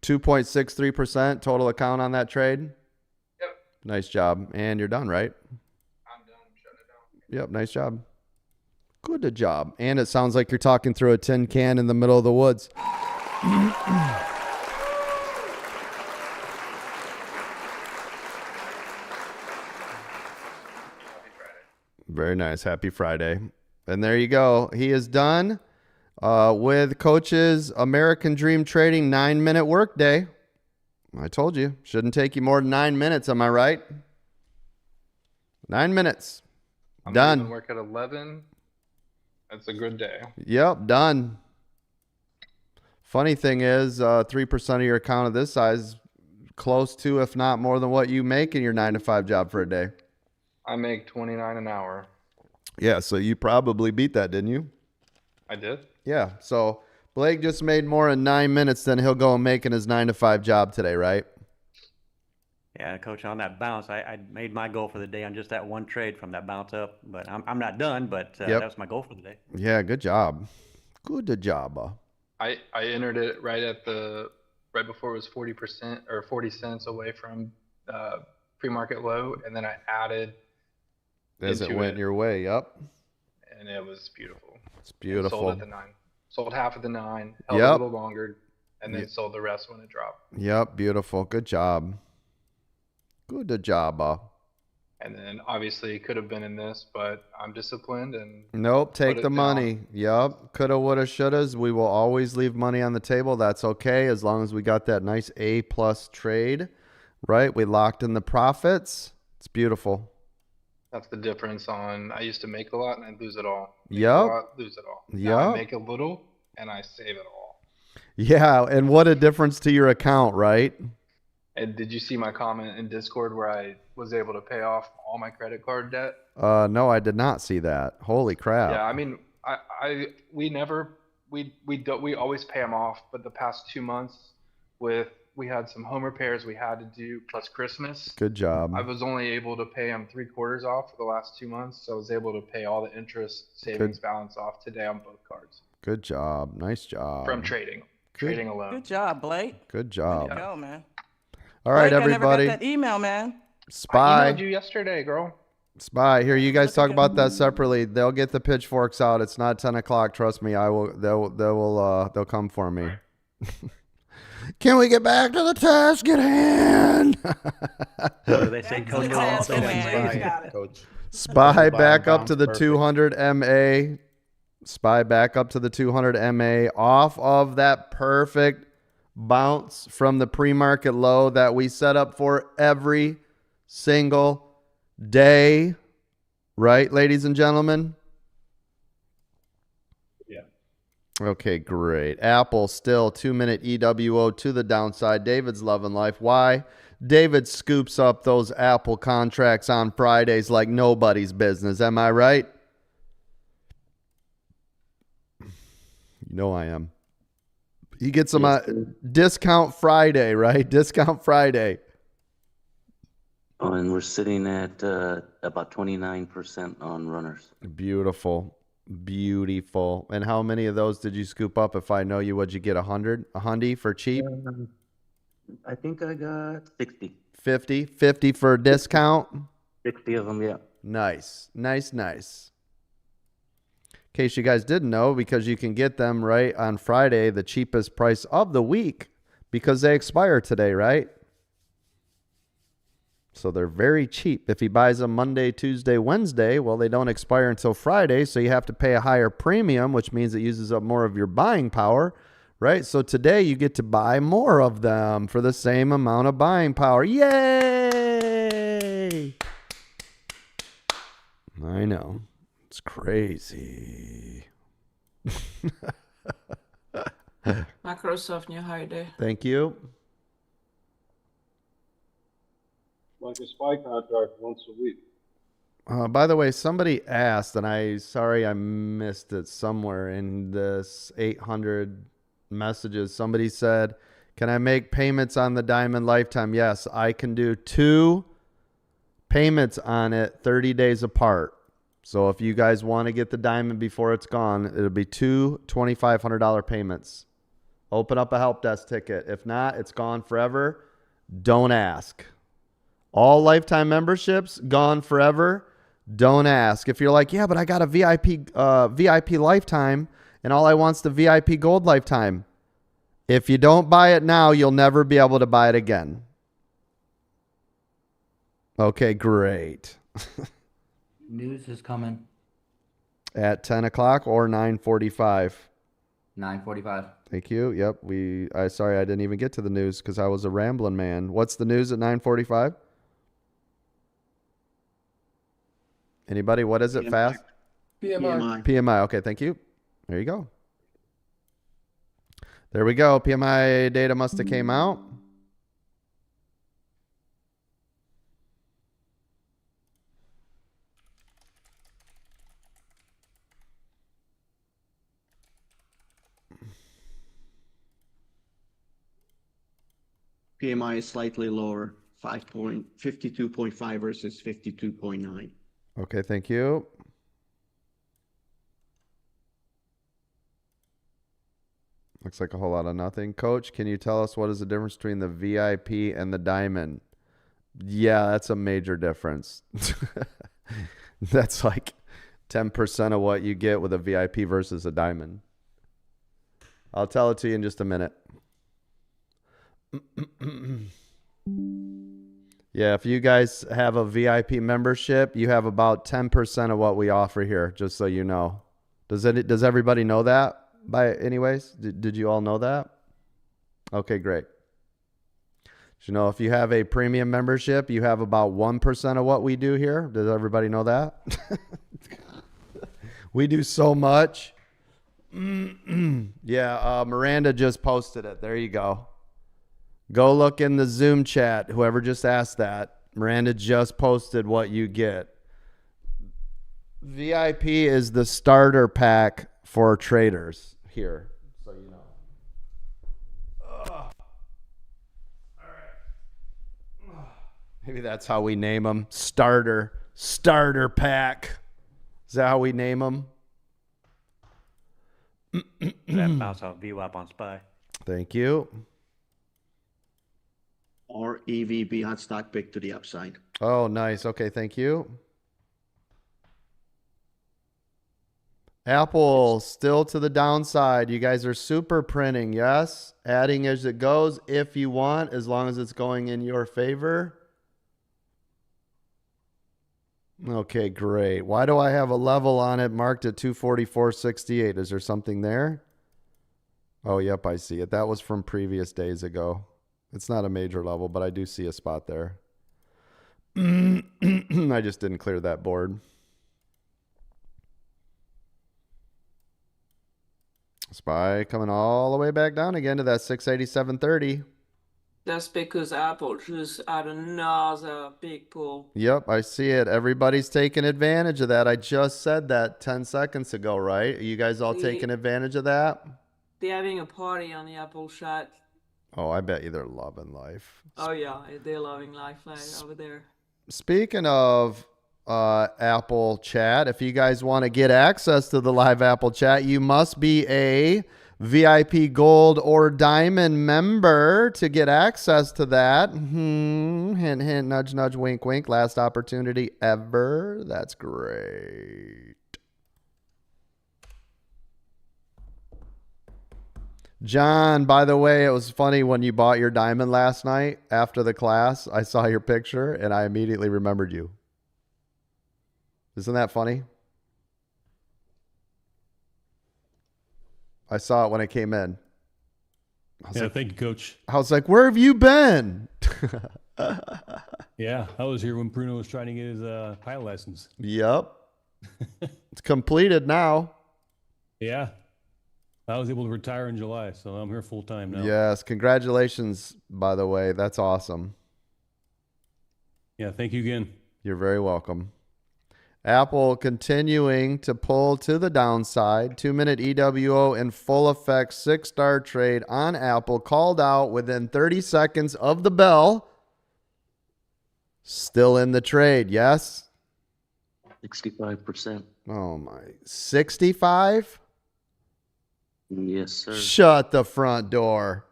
2.63% total account on that trade?
Yep.
Nice job. And you're done, right?
I'm done. Shut it down.
Yep, nice job. Good job. And it sounds like you're talking through a tin can in the middle of the woods. Very nice. Happy Friday. And there you go. He is done with Coach's American Dream Trading 9-minute workday. I told you. Shouldn't take you more than 9 minutes. Am I right? 9 minutes.
I'm
Done.
gonna work at 11. That's a good day.
Yep, done. Funny thing is, 3% of your account of this size, close to, if not more than what you make in your 9-to-5 job for a day.
I make 29 an hour.
Yeah, so you probably beat that, didn't you?
I did.
Yeah, so Blake just made more in 9 minutes than he'll go and make in his 9-to-5 job today, right?
Yeah, Coach, on that bounce, I made my goal for the day on just that one trade from that bounce up. But I'm not done, but that was my goal for the day.
Yeah, good job. Good job.
I entered it right before it was 40% or 40 cents away from pre-market low, and then I added
as it went your way. Yep.
And it was beautiful.
It's beautiful.
Sold at the 9. Sold half of the 9. Held a little longer, and then sold the rest when it dropped.
Yep. Beautiful. Good job. Good job.
And then obviously could have been in this, but I'm disciplined and
nope. Take the money. Yep. Coulda, woulda, shouldas. We will always leave money on the table. That's okay as long as we got that nice A+ trade, right? We locked in the profits. It's beautiful.
That's the difference on I used to make a lot and I'd lose it all.
Yep.
A lot, lose it all.
Yep.
I make a little and I save it all.
Yeah, and what a difference to your account, right?
And did you see my comment in Discord where I was able to pay off all my credit card debt?
No, I did not see that. Holy crap.
Yeah, I mean, we always pay them off, but the past 2 months we had some home repairs we had to do plus Christmas.
Good job.
I was only able to pay them 3/4 off for the last 2 months, so I was able to pay all the interest savings balance off today on both cards.
Good job. Nice job.
From trading alone.
Good job, Blake.
Good job.
Way to go, man.
All right,
Blake,
everybody.
I never got that email, man.
Spy.
I emailed you yesterday, girl.
Spy. Here, you guys talk about that separately. They'll get the pitchforks out. It's not 10 o'clock. Trust me. They'll come for me. Can we get back to the task at hand?
What do they say, Coach?
Spy back up to the 200 MA. Spy back up to the 200 MA off of that perfect bounce from the pre-market low that we set up for every single day. Right, ladies and gentlemen?
Yeah.
Okay, great. Apple still 2-minute EWO to the downside. David's loving life. Why? David scoops up those Apple contracts on Fridays like nobody's business. Am I right? You know I am. He gets them
Yes,
discount Friday, right? Discount Friday.
Oh, and we're sitting at about 29% on runners.
Beautiful. Beautiful. And how many of those did you scoop up? If I know you, what'd you get? 100? A hundy for cheap?
I think I got 60.
50? 50 for a discount?
60 of them, yeah.
Nice. Nice, nice. In case you guys didn't know, because you can get them right on Friday, the cheapest price of the week, because they expire today, right? So they're very cheap. If he buys them Monday, Tuesday, Wednesday, well, they don't expire until Friday, so you have to pay a higher premium, which means it uses up more of your buying power, right? So today you get to buy more of them for the same amount of buying power. Yay! I know. It's crazy.
Microsoft New Holiday.
Thank you.
Like a spy contract once a week.
By the way, somebody asked, and sorry I missed it somewhere in this 800 messages. Somebody said, can I make payments on the Diamond Lifetime? Yes, I can do 2 payments on it 30 days apart. So if you guys want to get the Diamond before it's gone, it'll be 2 $2,500 payments. Open up a help desk ticket. If not, it's gone forever. Don't ask. All lifetime memberships gone forever. Don't ask. If you're like, yeah, but I got a VIP lifetime and all I want's the VIP gold lifetime. If you don't buy it now, you'll never be able to buy it again. Okay, great.
News is coming.
At 10 o'clock or 9:45?
9:45.
Thank you. Yep. Sorry, I didn't even get to the news because I was a rambling man. What's the news at 9:45? Anybody? What is it?
PMI.
Fast?
PMI.
PMI. Okay, thank you. There you go. There we go. PMI data must have came out.
PMI is slightly lower, 52.5 versus 52.9.
Okay, thank you. Looks like a whole lot of nothing. Coach, can you tell us what is the difference between the VIP and the Diamond? Yeah, that's a major difference. That's like 10% of what you get with a VIP versus a Diamond. I'll tell it to you in just a minute. Yeah, if you guys have a VIP membership, you have about 10% of what we offer here, just so you know. Does everybody know that? Anyways, did you all know that? Okay, great. You know, if you have a premium membership, you have about 1% of what we do here. Does everybody know that? We do so much. Yeah, Miranda just posted it. There you go. Go look in the Zoom chat. Whoever just asked that, Miranda just posted what you get. VIP is the starter pack for traders here, so you know. All right. Maybe that's how we name them. Starter pack. Is that how we name them?
That bounce off VWAP on SPY.
Thank you.
Or EVB on stock pick to the upside.
Oh, nice. Okay, thank you. Apple still to the downside. You guys are super printing, yes? Adding as it goes if you want, as long as it's going in your favor. Okay, great. Why do I have a level on it marked at 244.68? Is there something there? Oh, yep, I see it. That was from previous days ago. It's not a major level, but I do see a spot there. I just didn't clear that board. SPY coming all the way back down again to that 687.30.
That's because Apple just had another big pull.
Yep, I see it. Everybody's taking advantage of that. I just said that 10 seconds ago, right? Are you guys all taking advantage of that?
They're having a party on the Apple chat.
Oh, I bet you they're loving life.
Oh yeah, they're loving life over there.
Speaking of Apple chat, if you guys want to get access to the live Apple chat, you must be a VIP Gold or Diamond member to get access to that. Hint, hint, nudge, nudge, wink, wink. Last opportunity ever. That's great. John, by the way, it was funny when you bought your diamond last night after the class. I saw your picture and I immediately remembered you. Isn't that funny? I saw it when I came in.
Yeah, thank you, Coach.
I was like, where have you been?
Yeah, I was here when Bruno was trying to get his pilot license.
Yep. It's completed now.
Yeah. I was able to retire in July, so I'm here full time now.
Yes. Congratulations, by the way. That's awesome.
Yeah, thank you again.
You're very welcome. Apple continuing to pull to the downside. 2-minute EWO in full effect. 6-star trade on Apple. Called out within 30 seconds of the bell. Still in the trade, yes?
65%.
Oh, my. 65?
Yes, sir.
Shut the front door.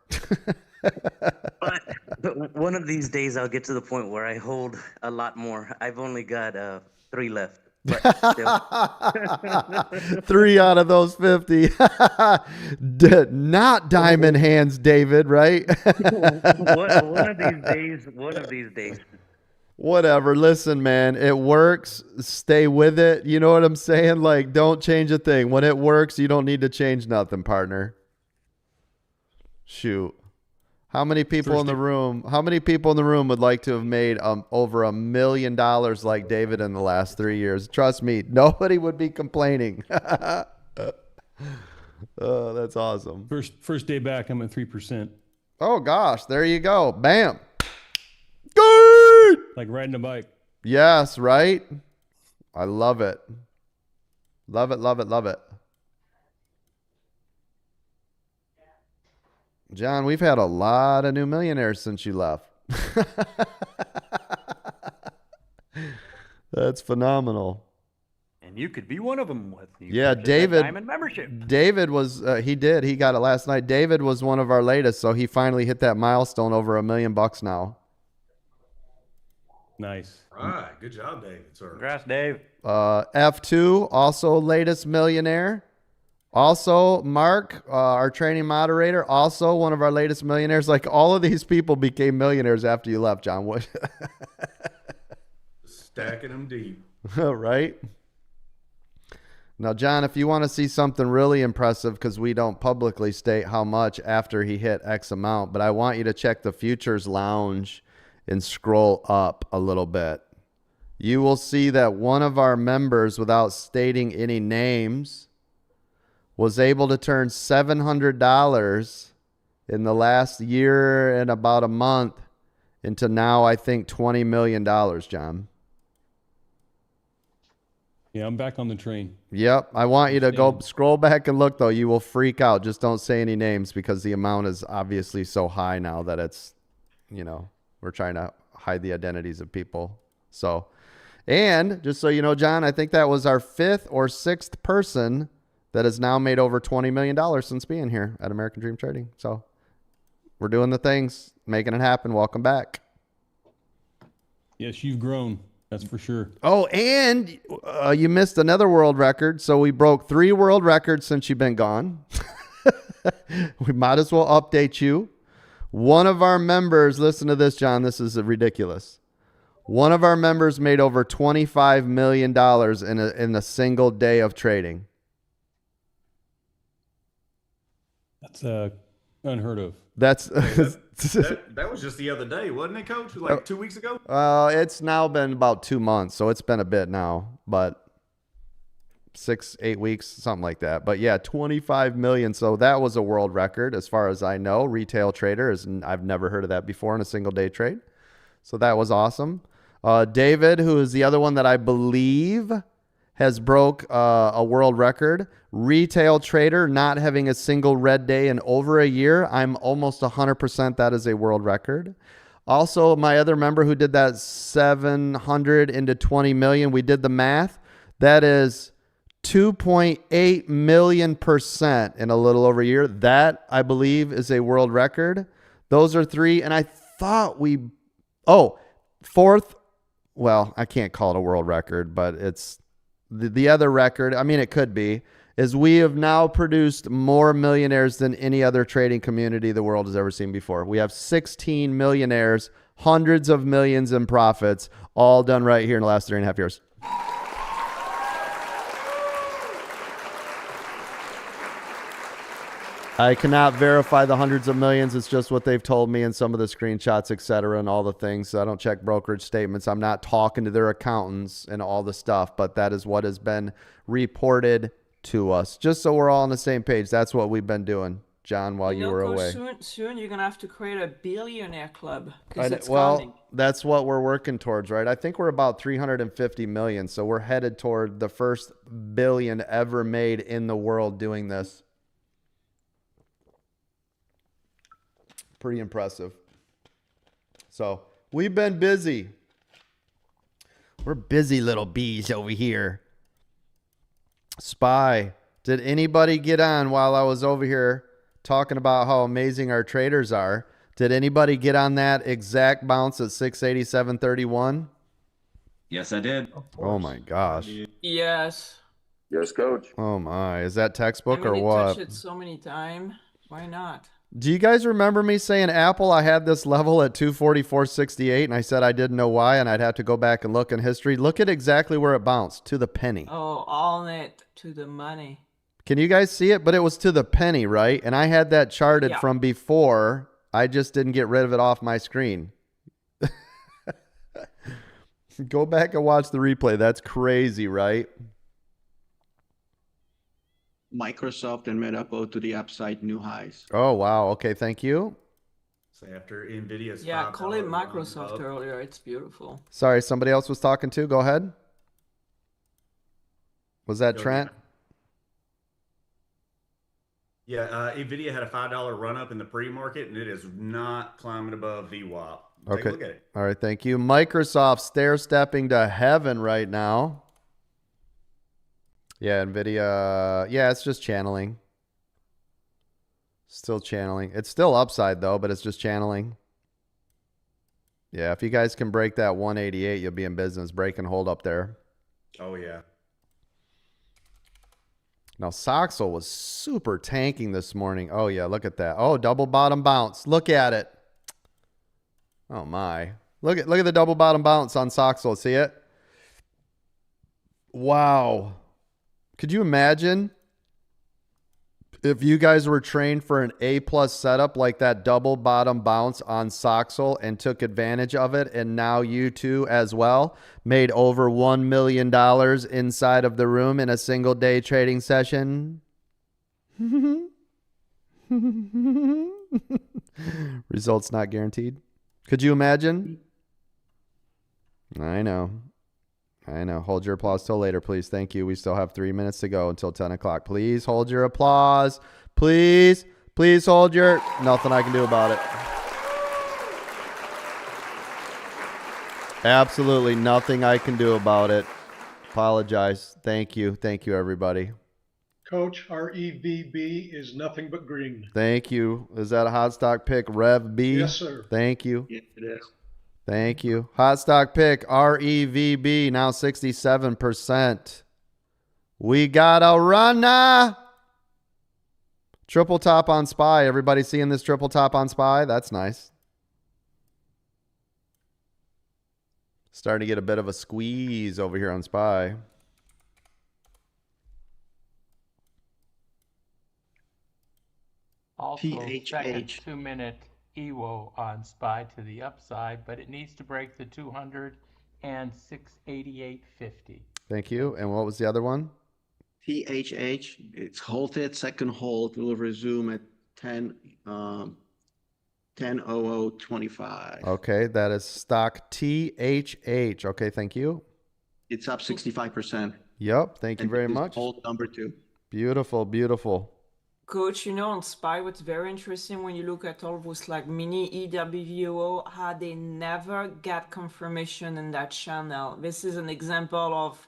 But one of these days I'll get to the point where I hold a lot more. I've only got 3 left. But still.
3 out of those 50. Not diamond hands, David, right?
one of these days.
Whatever. Listen, man, it works. Stay with it. You know what I'm saying? Like, don't change a thing. When it works, you don't need to change nothing, partner. Shoot. How many people in the room? How many people in the room would like to have made over $1 million like David in the last 3 years? Trust me, nobody would be complaining. Oh, that's awesome.
First day back, I'm at 3%.
Oh gosh, there you go. Bam. Good.
Like riding a bike.
Yes, right? I love it. Love it, love it, love it. John, we've had a lot of new millionaires since you left. That's phenomenal.
And you could be one of them with
David.
Diamond membership.
David was he got it last night. David was one of our latest, so he finally hit that milestone over $1 million now.
Nice.
All right, good job, David, sir.
Congrats, Dave.
F2, also latest millionaire. Also, Mark, our training moderator, also one of our latest millionaires. Like, all of these people became millionaires after you left, John Wood.
Stacking them deep.
Right? Now, John, if you want to see something really impressive, because we don't publicly state how much after he hit X amount, but I want you to check the Futures Lounge and scroll up a little bit. You will see that one of our members, without stating any names, was able to turn $700 in the last year and about a month into now, I think, $20 million, John.
Yeah, I'm back on the train.
Yep. I want you to go scroll back and look, though. You will freak out. Just don't say any names because the amount is obviously so high now that it's, we're trying to hide the identities of people. So, and just so you know, John, I think that was our 5th or 6th person that has now made over $20 million since being here at American Dream Trading. So we're doing the things, making it happen. Welcome back.
Yes, you've grown. That's for sure.
Oh, and you missed another world record. So we broke 3 world records since you've been gone. We might as well update you. One of our members, listen to this, John. This is ridiculous. One of our members made over $25 million in a single day of trading.
That's unheard of.
That's
that was just the other day, wasn't it, Coach? Like 2 weeks ago?
It's now been about 2 months, so it's been a bit now. But 6-8 weeks, something like that. But yeah, 25 million. So that was a world record as far as I know. Retail trader is, I've never heard of that before in a single day trade. So that was awesome. David, who is the other one that I believe has broke a world record. Retail trader not having a single red day in over a year. I'm almost 100% that is a world record. Also, my other member who did that 700 into 20 million, we did the math. That is 2.8 million% in a little over a year. That, I believe, is a world record. Those are three. And I thought fourth, well, I can't call it a world record, but it's the other record. I mean, it could be, is we have now produced more millionaires than any other trading community the world has ever seen before. We have 16 millionaires, hundreds of millions in profits, all done right here in the last 3.5 years. I cannot verify the hundreds of millions. It's just what they've told me and some of the screenshots, et cetera, and all the things. So I don't check brokerage statements. I'm not talking to their accountants and all the stuff, but that is what has been reported to us. Just so we're all on the same page. That's what we've been doing, John, while you were away.
Soon you're going to have to create a billionaire club. It's
well,
coming.
that's what we're working towards, right? I think we're about 350 million. So we're headed toward the first billion ever made in the world doing this. Pretty impressive. So we've been busy. We're busy little bees over here. Spy, did anybody get on while I was over here talking about how amazing our traders are? Did anybody get on that exact bounce at 687.31?
Yes, I did.
Oh my gosh.
Yes.
Yes, coach.
Oh my. Is that textbook
I mean,
or what?
touched it so many times. Why not?
Do you guys remember me saying Apple, I had this level at 244.68 and I said I didn't know why and I'd have to go back and look in history. Look at exactly where it bounced, to the penny.
Oh, all net to the money.
Can you guys see it? But it was to the penny, right? And I had that charted from before. I just didn't get rid of it off my screen. Go back and watch the replay. That's crazy, right?
Microsoft and Meta go to the upside, new highs.
Oh, wow. Okay, thank you.
So after NVIDIA's
call it Microsoft earlier. It's beautiful.
Sorry, somebody else was talking too. Go ahead. Was that Trent?
Yeah, NVIDIA had a $5 run up in the pre-market, and it is not climbing above VWAP. Take a look at it.
All right, thank you. Microsoft stair-stepping to heaven right now. Yeah, NVIDIA. Yeah, it's just channeling. Still channeling. It's still upside, though, but it's just channeling. Yeah, if you guys can break that 188, you'll be in business. Break and hold up there.
Oh, yeah.
Now, Soxel was super tanking this morning. Oh, yeah, look at that. Oh, double bottom bounce. Look at it. Oh, my. Look at the double bottom bounce on Soxel. See it? Wow. Could you imagine if you guys were trained for an A+ setup like that double bottom bounce on Soxel and took advantage of it, and now you two as well made over $1 million inside of the room in a single day trading session? Results not guaranteed. Could you imagine? I know. Hold your applause till later, please. Thank you. We still have 3 minutes to go until 10 o'clock. Please hold your applause. Please hold your... Nothing I can do about it. Absolutely nothing I can do about it. Apologize. Thank you. Thank you, everybody.
Coach, our EVB is nothing but green.
Thank you. Is that a hot stock pick, Rev B?
Yes, sir.
Thank you.
Yes, it is.
Thank you. Hot stock pick, REVB, now 67%. We got a runner. Triple top on SPY. Everybody seeing this triple top on SPY? That's nice. Starting to get a bit of a squeeze over here on SPY.
Also, second 2-minute EWO on SPY to the upside, but it needs to break the 200 and 688.50.
Thank you. And what was the other one?
THH. It's halted. Second hold will resume at 10:00:25.
Okay, that is stock THH. Okay, thank you.
It's up 65%.
Yep, thank you very much.
Hold number 2.
Beautiful, beautiful.
Coach, on SPY, what's very interesting when you look at all those like mini EWVO, how they never get confirmation in that channel. This is an example of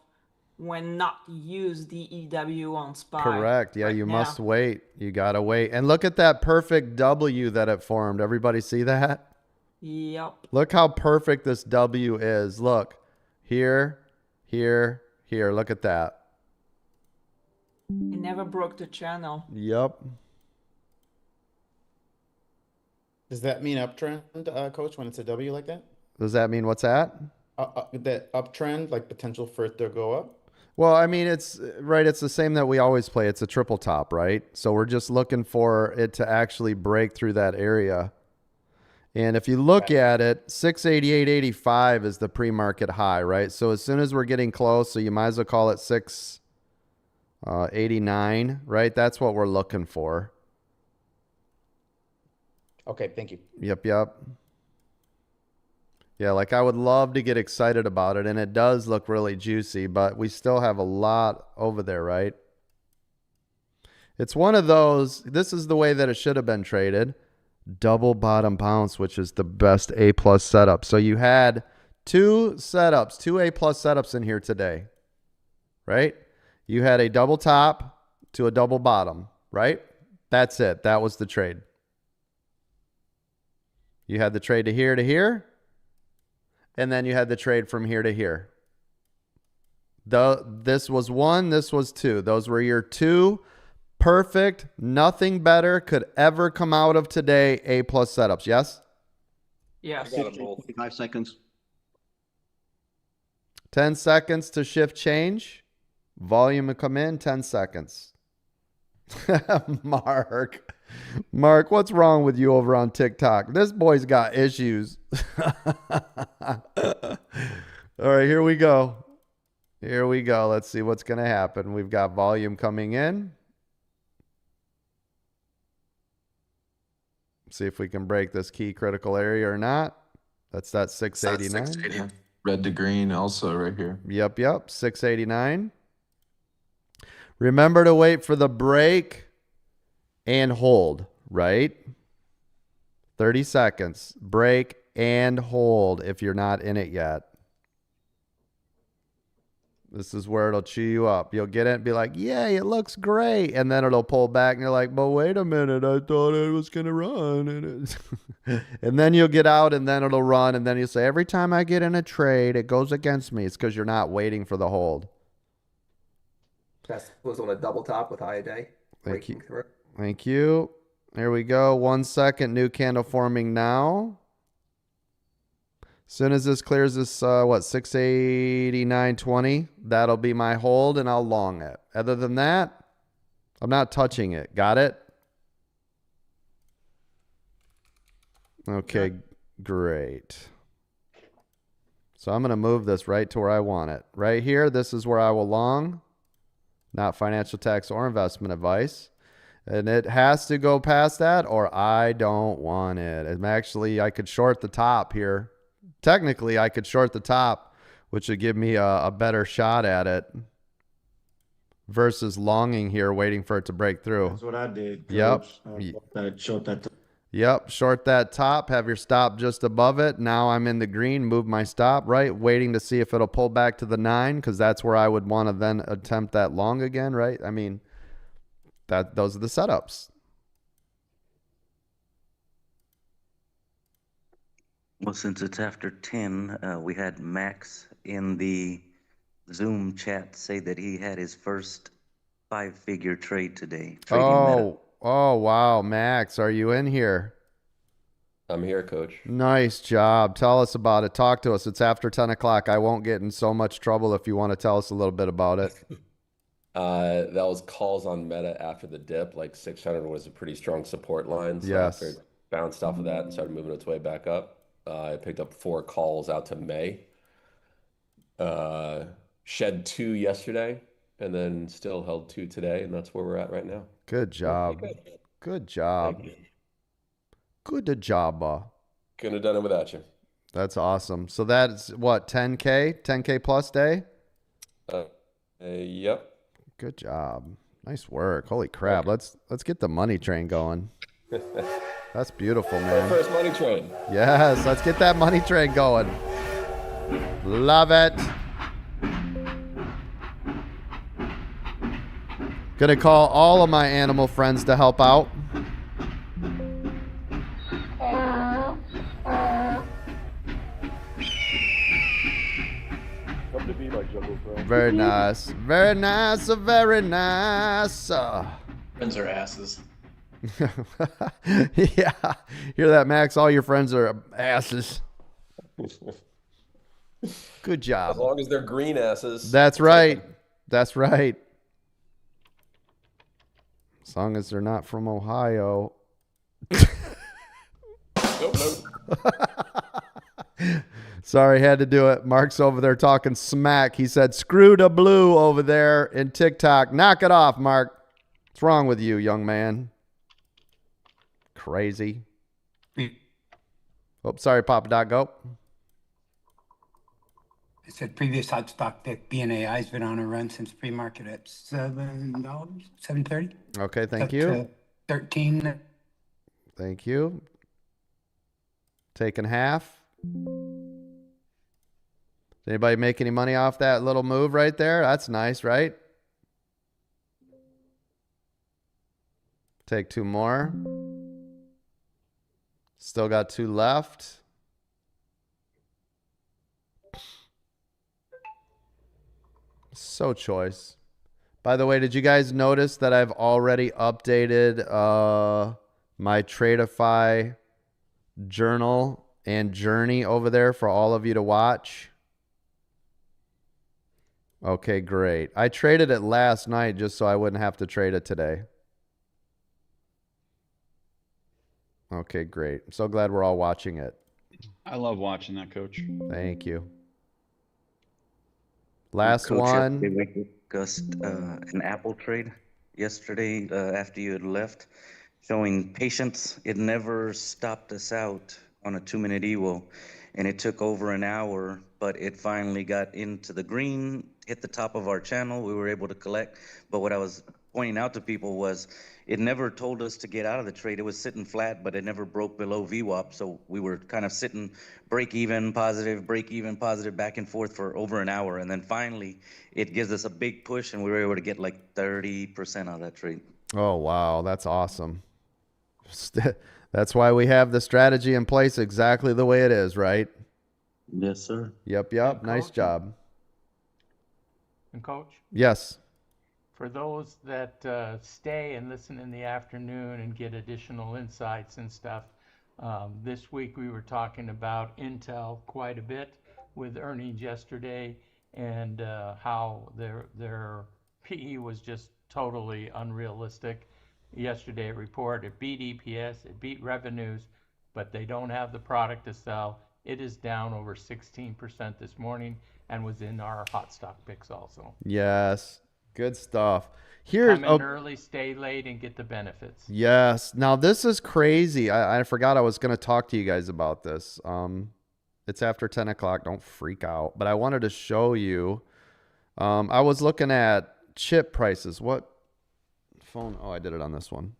when not use the EW on SPY.
Correct. Yeah,
right
you
now.
must wait. You gotta wait. And look at that perfect W that it formed. Everybody see that?
Yep.
Look how perfect this W is. Look, here, here, here. Look at that.
It never broke the channel.
Yep.
Does that mean uptrend, Coach, when it's a W like that?
Does that mean what's that?
That uptrend, like potential for it to go up?
Well, I mean, it's right. It's the same that we always play. It's a triple top, right? So we're just looking for it to actually break through that area. And if you look at it, 688.85 is the pre-market high, right? So as soon as we're getting close, so you might as well call it 689, right? That's what we're looking for.
Okay, thank you.
Yep, yep. Yeah, like I would love to get excited about it, and it does look really juicy, but we still have a lot over there, right? It's one of those, this is the way that it should have been traded. Double bottom bounce, which is the best A+ setup. So you had two setups, two A+ setups in here today, right? You had a double top to a double bottom, right? That's it. That was the trade. You had the trade to here, and then you had the trade from here to here. This was 1, this was 2. Those were your 2 perfect, nothing better could ever come out of today A+ setups. Yes?
Yes.
5 seconds.
10 seconds to shift change. Volume to come in, 10 seconds. Mark, what's wrong with you over on TikTok? This boy's got issues. All right, here we go. Here we go. Let's see what's going to happen. We've got volume coming in. See if we can break this key critical area or not. That's that 689.
Red to green also right here.
Yep, yep. 689. Remember to wait for the break and hold, right? 30 seconds. Break and hold if you're not in it yet. This is where it'll chew you up. You'll get it and be like, yay, it looks great. And then it'll pull back and you're like, but wait a minute, I thought it was going to run. And then you'll get out and then it'll run. And then you'll say, every time I get in a trade, it goes against me. It's because you're not waiting for the hold.
That was on a double top with high day.
Thank you. Thank you. There we go. 1 second. New candle forming now. As soon as this clears this, 689.20, that'll be my hold, and I'll long it. Other than that, I'm not touching it. Got it? Okay, great. So I'm going to move this right to where I want it. Right here, this is where I will long. Not financial tax or investment advice. And it has to go past that, or I don't want it. And actually, I could short the top here. Technically, I could short the top, which would give me a better shot at it versus longing here, waiting for it to break through.
That's what I did.
Yep.
Short that.
Yep. Short that top. Have your stop just above it. Now I'm in the green. Move my stop, right? Waiting to see if it'll pull back to the 9, because that's where I would want to then attempt that long again, right? I mean, those are the setups.
Well, since it's after 10, we had Max in the Zoom chat say that he had his first 5-figure trade today.
Oh, wow. Max, are you in here?
I'm here, Coach.
Nice job. Tell us about it. Talk to us. It's after 10 o'clock. I won't get in so much trouble if you want to tell us a little bit about it.
That was calls on Meta after the dip. Like 600 was a pretty strong support line. So
Yes.
after it bounced off of that and started moving its way back up, I picked up 4 calls out to May. Shed 2 yesterday. and then still held 2 today, and that's where we're at right now.
Good job. Good job. Good job.
Couldn't have done it without you.
That's awesome. So that's what, 10K? 10K plus day?
Yep.
Good job. Nice work. Holy crap. Let's get the money train going. That's beautiful, man.
First money train.
Yes, let's get that money train going. Love it. Gonna call all of my animal friends to help out. Very nice. Very nice. Very nice.
Friends are asses.
Yeah. Hear that, Max? All your friends are asses. Good job.
As long as they're green asses.
That's right. That's right. As long as they're not from Ohio.
Nope.
Sorry, had to do it. Mark's over there talking smack. He said, screw the blue over there in TikTok. Knock it off, Mark. What's wrong with you, young man? Crazy. Oh, sorry, Papa Doc. Go.
I said previous hot stock pick BNAI has been on a run since pre-market at $7, $7.30.
Okay, thank you.
13.
Thank you. Taking half. Did anybody make any money off that little move right there? That's nice, right? Take 2 more. Still got 2 left. So choice. By the way, did you guys notice that I've already updated my Tradeify journal and journey over there for all of you to watch? Okay, great. I traded it last night just so I wouldn't have to trade it today. Okay, great. I'm so glad we're all watching it.
I love watching that, Coach.
Thank you. Last
Coach,
one.
We discussed an Apple trade yesterday after you had left, showing patience. It never stopped us out on a 2-minute EWO, and it took over an hour, but it finally got into the green, hit the top of our channel. We were able to collect, but what I was pointing out to people was it never told us to get out of the trade. It was sitting flat, but it never broke below VWAP. So we were kind of sitting break even, positive, back and forth for over an hour. And then finally, it gives us a big push, and we were able to get like 30% out of that trade.
Oh, wow. That's awesome. That's why we have the strategy in place exactly the way it is, right?
Yes, sir.
Yep. Nice job.
And Coach?
Yes.
For those that stay and listen in the afternoon and get additional insights and stuff, this week we were talking about Intel quite a bit with earnings yesterday, and how their PE was just totally unrealistic. Yesterday report, it beat EPS, it beat revenues, but they don't have the product to sell. It is down over 16% this morning and was in our hot stock picks also.
Yes. Good stuff.
Come in early, stay late, and get the benefits.
Yes. Now this is crazy. I forgot I was going to talk to you guys about this. It's after 10 o'clock. Don't freak out. But I wanted to show you. I was looking at chip prices. What phone? Oh, I did it on this one.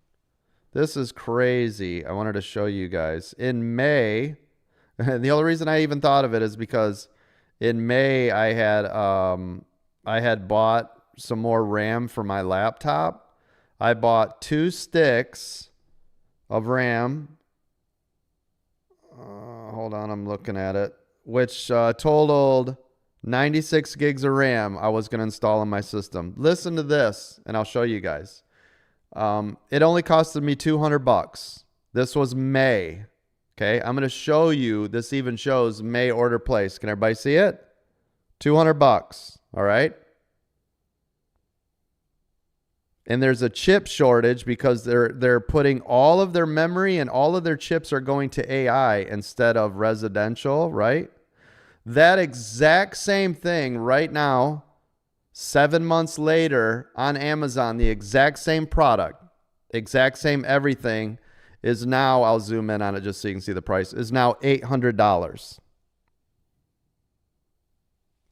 This is crazy. I wanted to show you guys. In May, and the only reason I even thought of it is because in May I had bought some more RAM for my laptop. I bought 2 sticks of RAM. Hold on, I'm looking at it. Which totaled 96 gigs of RAM I was going to install in my system. Listen to this, and I'll show you guys. It only costed me $200. This was May. Okay, I'm going to show you. This even shows May order place. Can everybody see it? $200. All right. And there's a chip shortage because they're putting all of their memory and all of their chips are going to AI instead of residential, right? That exact same thing right now, 7 months later on Amazon, the exact same product, exact same everything is now, I'll zoom in on it just so you can see the price, is now $800.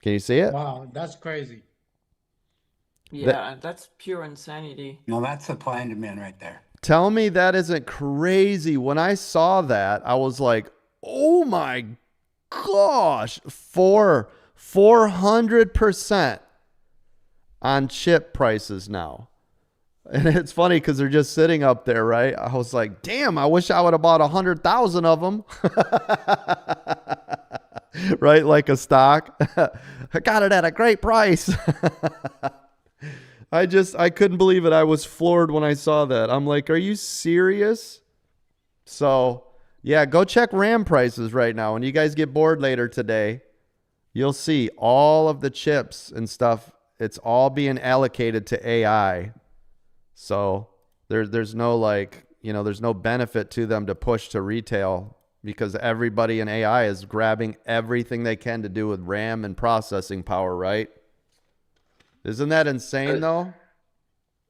Can you see it?
Wow, that's crazy.
Yeah, that's pure insanity.
No, that's supply and demand right there.
Tell me that isn't crazy. When I saw that, I was like, oh my gosh, 400% on chip prices now. And it's funny because they're just sitting up there, right? I was like, damn, I wish I would have bought 100,000 of them. Right? Like a stock. I got it at a great price. I couldn't believe it. I was floored when I saw that. I'm like, are you serious? So, yeah, go check RAM prices right now. When you guys get bored later today, you'll see all of the chips and stuff. It's all being allocated to AI. So there's no there's no benefit to them to push to retail because everybody in AI is grabbing everything they can to do with RAM and processing power, right? Isn't that insane though?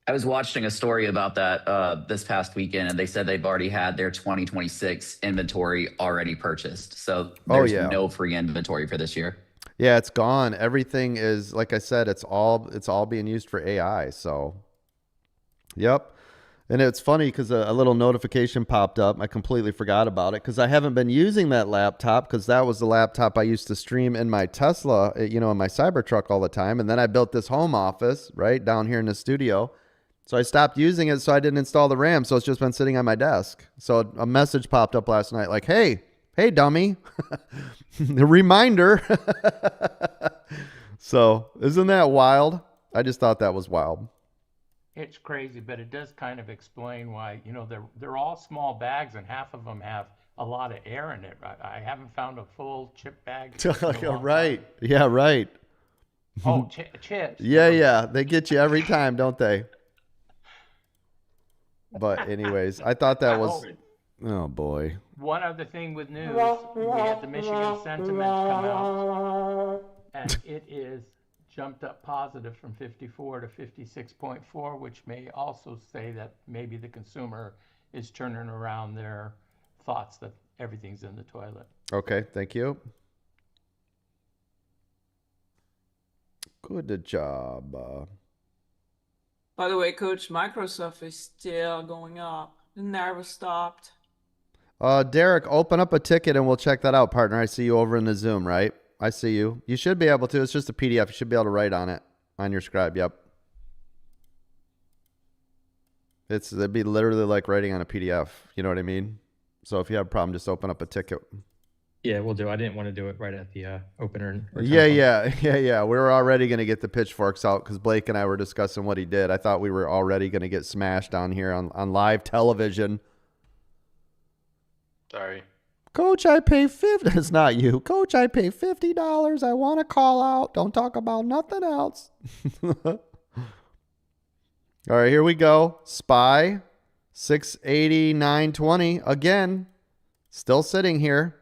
I was watching a story about that this past weekend, and they said they've already had their 2026 inventory already purchased. So there's no free inventory for this year.
Yeah, it's gone. Everything is, like I said, it's all being used for AI. So, yep. And it's funny because a little notification popped up. I completely forgot about it because I haven't been using that laptop because that was the laptop I used to stream in my Tesla, in my Cybertruck all the time. And then I built this home office right down here in the studio. So I stopped using it, so I didn't install the RAM. So it's just been sitting on my desk. So a message popped up last night like, hey, dummy, a reminder. So isn't that wild? I just thought that was wild.
It's crazy, but it does kind of explain why, they're all small bags and half of them have a lot of air in it. I haven't found a full chip bag.
Right. Yeah, right.
Oh, chips.
Yeah. They get you every time, don't they? But anyways, I thought that was, oh boy.
One other thing with news, we had the Michigan sentiment come out, and it is jumped up positive from 54 to 56.4, which may also say that maybe the consumer is turning around their thoughts that everything's in the toilet.
Okay, thank you. Good job.
By the way, Coach, Microsoft is still going up. It never stopped.
Derek, open up a ticket and we'll check that out, partner. I see you over in the Zoom, right? I see you. You should be able to. It's just a PDF. You should be able to write on it, on your scribe. Yep. It'd be literally like writing on a PDF. You know what I mean? So if you have a problem, just open up a ticket.
Yeah, we'll do. I didn't want to do it right at the opener.
Yeah. We were already going to get the pitchforks out because Blake and I were discussing what he did. I thought we were already going to get smashed down here on live television.
Sorry.
Coach, I pay $50. It's not you. Coach, I pay $50. I want to call out. Don't talk about nothing else. All right, here we go. SPY, 689.20. Again, still sitting here.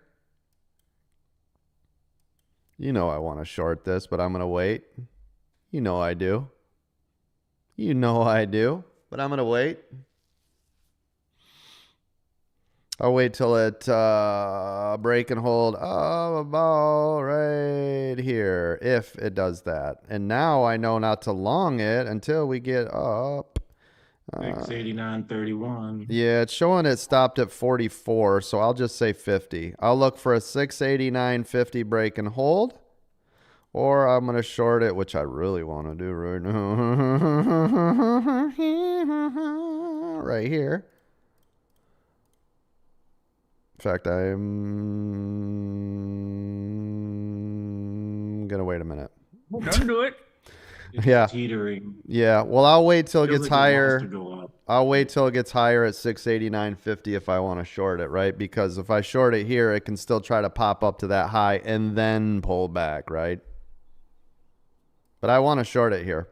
You know I want to short this, but I'm going to wait. You know I do. But I'm going to wait. I'll wait till it break and hold about right here, if it does that. And now I know not to long it until we get up.
689.31.
Yeah, it's showing it stopped at 44, so I'll just say 50. I'll look for a 689.50 break and hold, or I'm going to short it, which I really want to do right now. Right here. In fact, I'm going to wait a minute.
Don't do it.
Yeah.
Teetering.
Yeah. Well, I'll wait till it
Feels
gets
like it
higher.
wants to go up.
I'll wait till it gets higher at 689.50 if I want to short it, right? Because if I short it here, it can still try to pop up to that high and then pull back, right? But I want to short it here.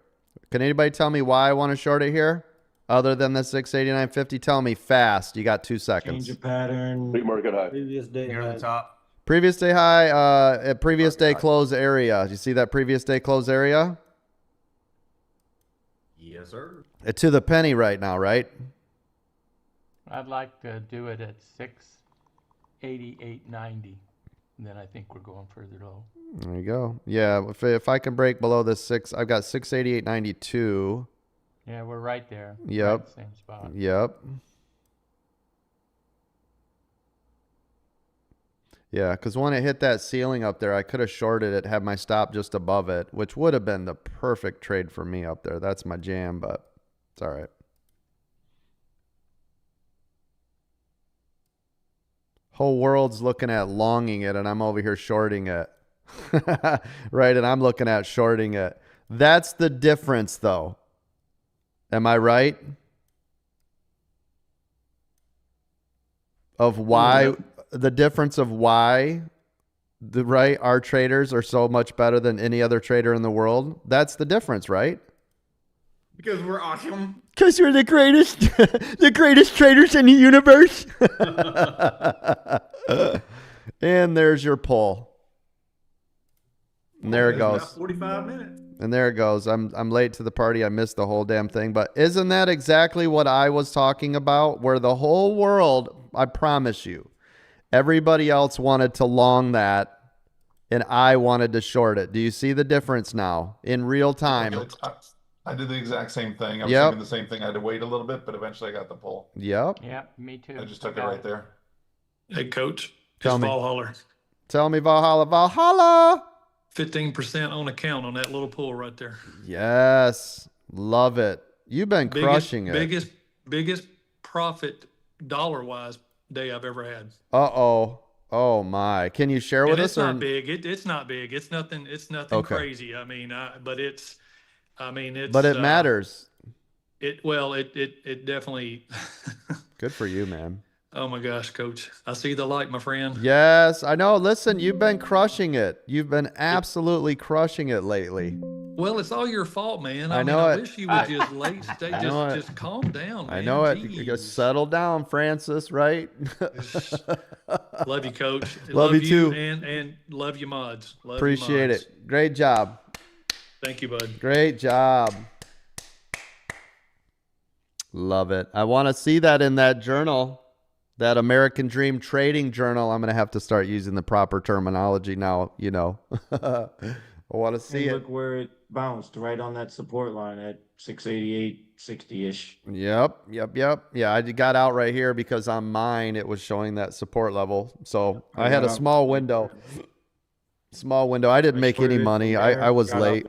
Can anybody tell me why I want to short it here? Other than the 689.50, tell me fast. You got 2 seconds.
Change of pattern.
Pre-market high.
Previous day
Near the top.
Previous day high, at previous day close area. Do you see that previous day close area?
Yes, sir.
To the penny right now, right?
I'd like to do it at 688.90. And then I think we're going further low.
There you go. Yeah, if I can break below this 6, I've got 688.92.
Yeah, we're right there.
Yep.
Right, same spot.
Yep. Yeah, because when it hit that ceiling up there, I could have shorted it, had my stop just above it, which would have been the perfect trade for me up there. That's my jam, but it's all right. Whole world's looking at longing it, and I'm over here shorting it. Right, and I'm looking at shorting it. That's the difference, though. Am I right? Of why, the difference of why our traders are so much better than any other trader in the world. That's the difference, right?
Because we're awesome.
Because we're the greatest, the greatest traders in the universe. And there's your poll. And there it goes.
About 45 minutes.
And there it goes. I'm late to the party. I missed the whole damn thing. But isn't that exactly what I was talking about? Where the whole world, I promise you, everybody else wanted to long that, and I wanted to short it. Do you see the difference now in real time?
I did the exact same thing. I was
Yep.
thinking the same thing. I had to wait a little bit, but eventually I got the pull.
Yep.
Yeah, me too.
I just took it right there.
Hey, Coach.
Tell
It's
me.
Valhalla.
Tell me, Valhalla. Valhalla.
15% on account on that little pull right there.
Yes. Love it. You've been crushing it.
Biggest profit dollar-wise day I've ever had.
Uh-oh. Oh, my. Can you share with
And
us?
it's not big. It's not big. It's nothing
Okay.
crazy. I mean, but it's.
But it matters.
It definitely.
Good for you, man.
Oh my gosh, Coach! I see the light, my friend.
Yes, I know. Listen, you've been crushing it. You've been absolutely crushing it lately.
Well, it's all your fault, man.
I know
I
it.
wish you would just just calm down, man.
I know it. You gotta settle down, Francis, right?
Love you, Coach.
Love you too.
And love you, mods. Love
Appreciate
you, mods.
it. Great job.
Thank you, bud.
Great job. Love it. I want to see that in that journal, that American Dream Trading Journal. I'm going to have to start using the proper terminology now, you know. I want to see
And
it.
look where it bounced, right on that support line at 688.60-ish.
Yep. Yeah, I got out right here because on mine it was showing that support level. So I had a small window. I didn't make any money. I was late.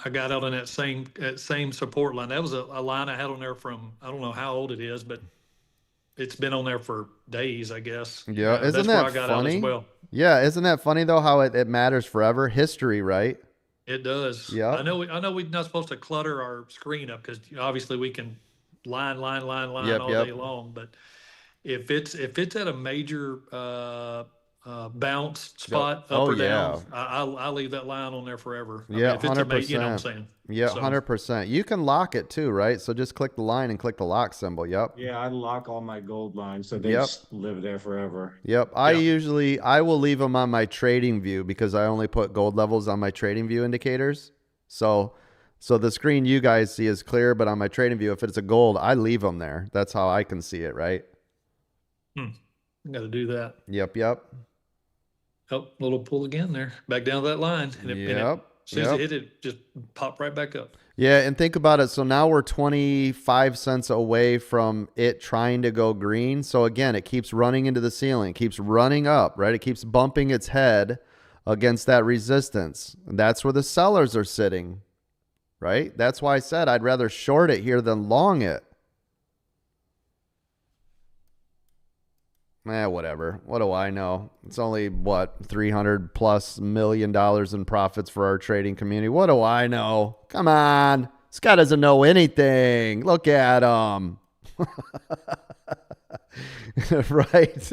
I got out on that same support line. That was a line I had on there from, I don't know how old it is, but it's been on there for days, I guess.
Yeah, isn't
that's where
that
I got out
funny?
as well.
Yeah, isn't that funny though how it matters forever? History, right?
It does.
Yeah.
I know we're not supposed to clutter our screen up because obviously we can line
Yep,
all
yep.
day long. But if it's at a major bounce spot up or down, I leave that line on there forever. I mean,
Yeah,
if it's
100%.
you know what I'm saying?
Yeah,
So-
100%. You can lock it too, right? So just click the line and click the lock symbol. Yep.
Yeah, I lock all my gold lines so they
Yep.
just live there forever.
Yep. I will leave them on my trading view because I only put gold levels on my trading view indicators. So the screen you guys see is clear, but on my trading view, if it's a gold, I leave them there. That's how I can see it, right?
Got to do that.
Yep.
Oh, little pull again there. Back down to that line. And as soon as it hit it, just popped right back up.
Yeah, and think about it. So now we're 25 cents away from it trying to go green. So again, it keeps running into the ceiling, it keeps running up, right? It keeps bumping its head against that resistance. And that's where the sellers are sitting, right? That's why I said I'd rather short it here than long it. Whatever. What do I know? It's only what, $300+ million in profits for our trading community. What do I know? Come on. This guy doesn't know anything. Look at him. Right?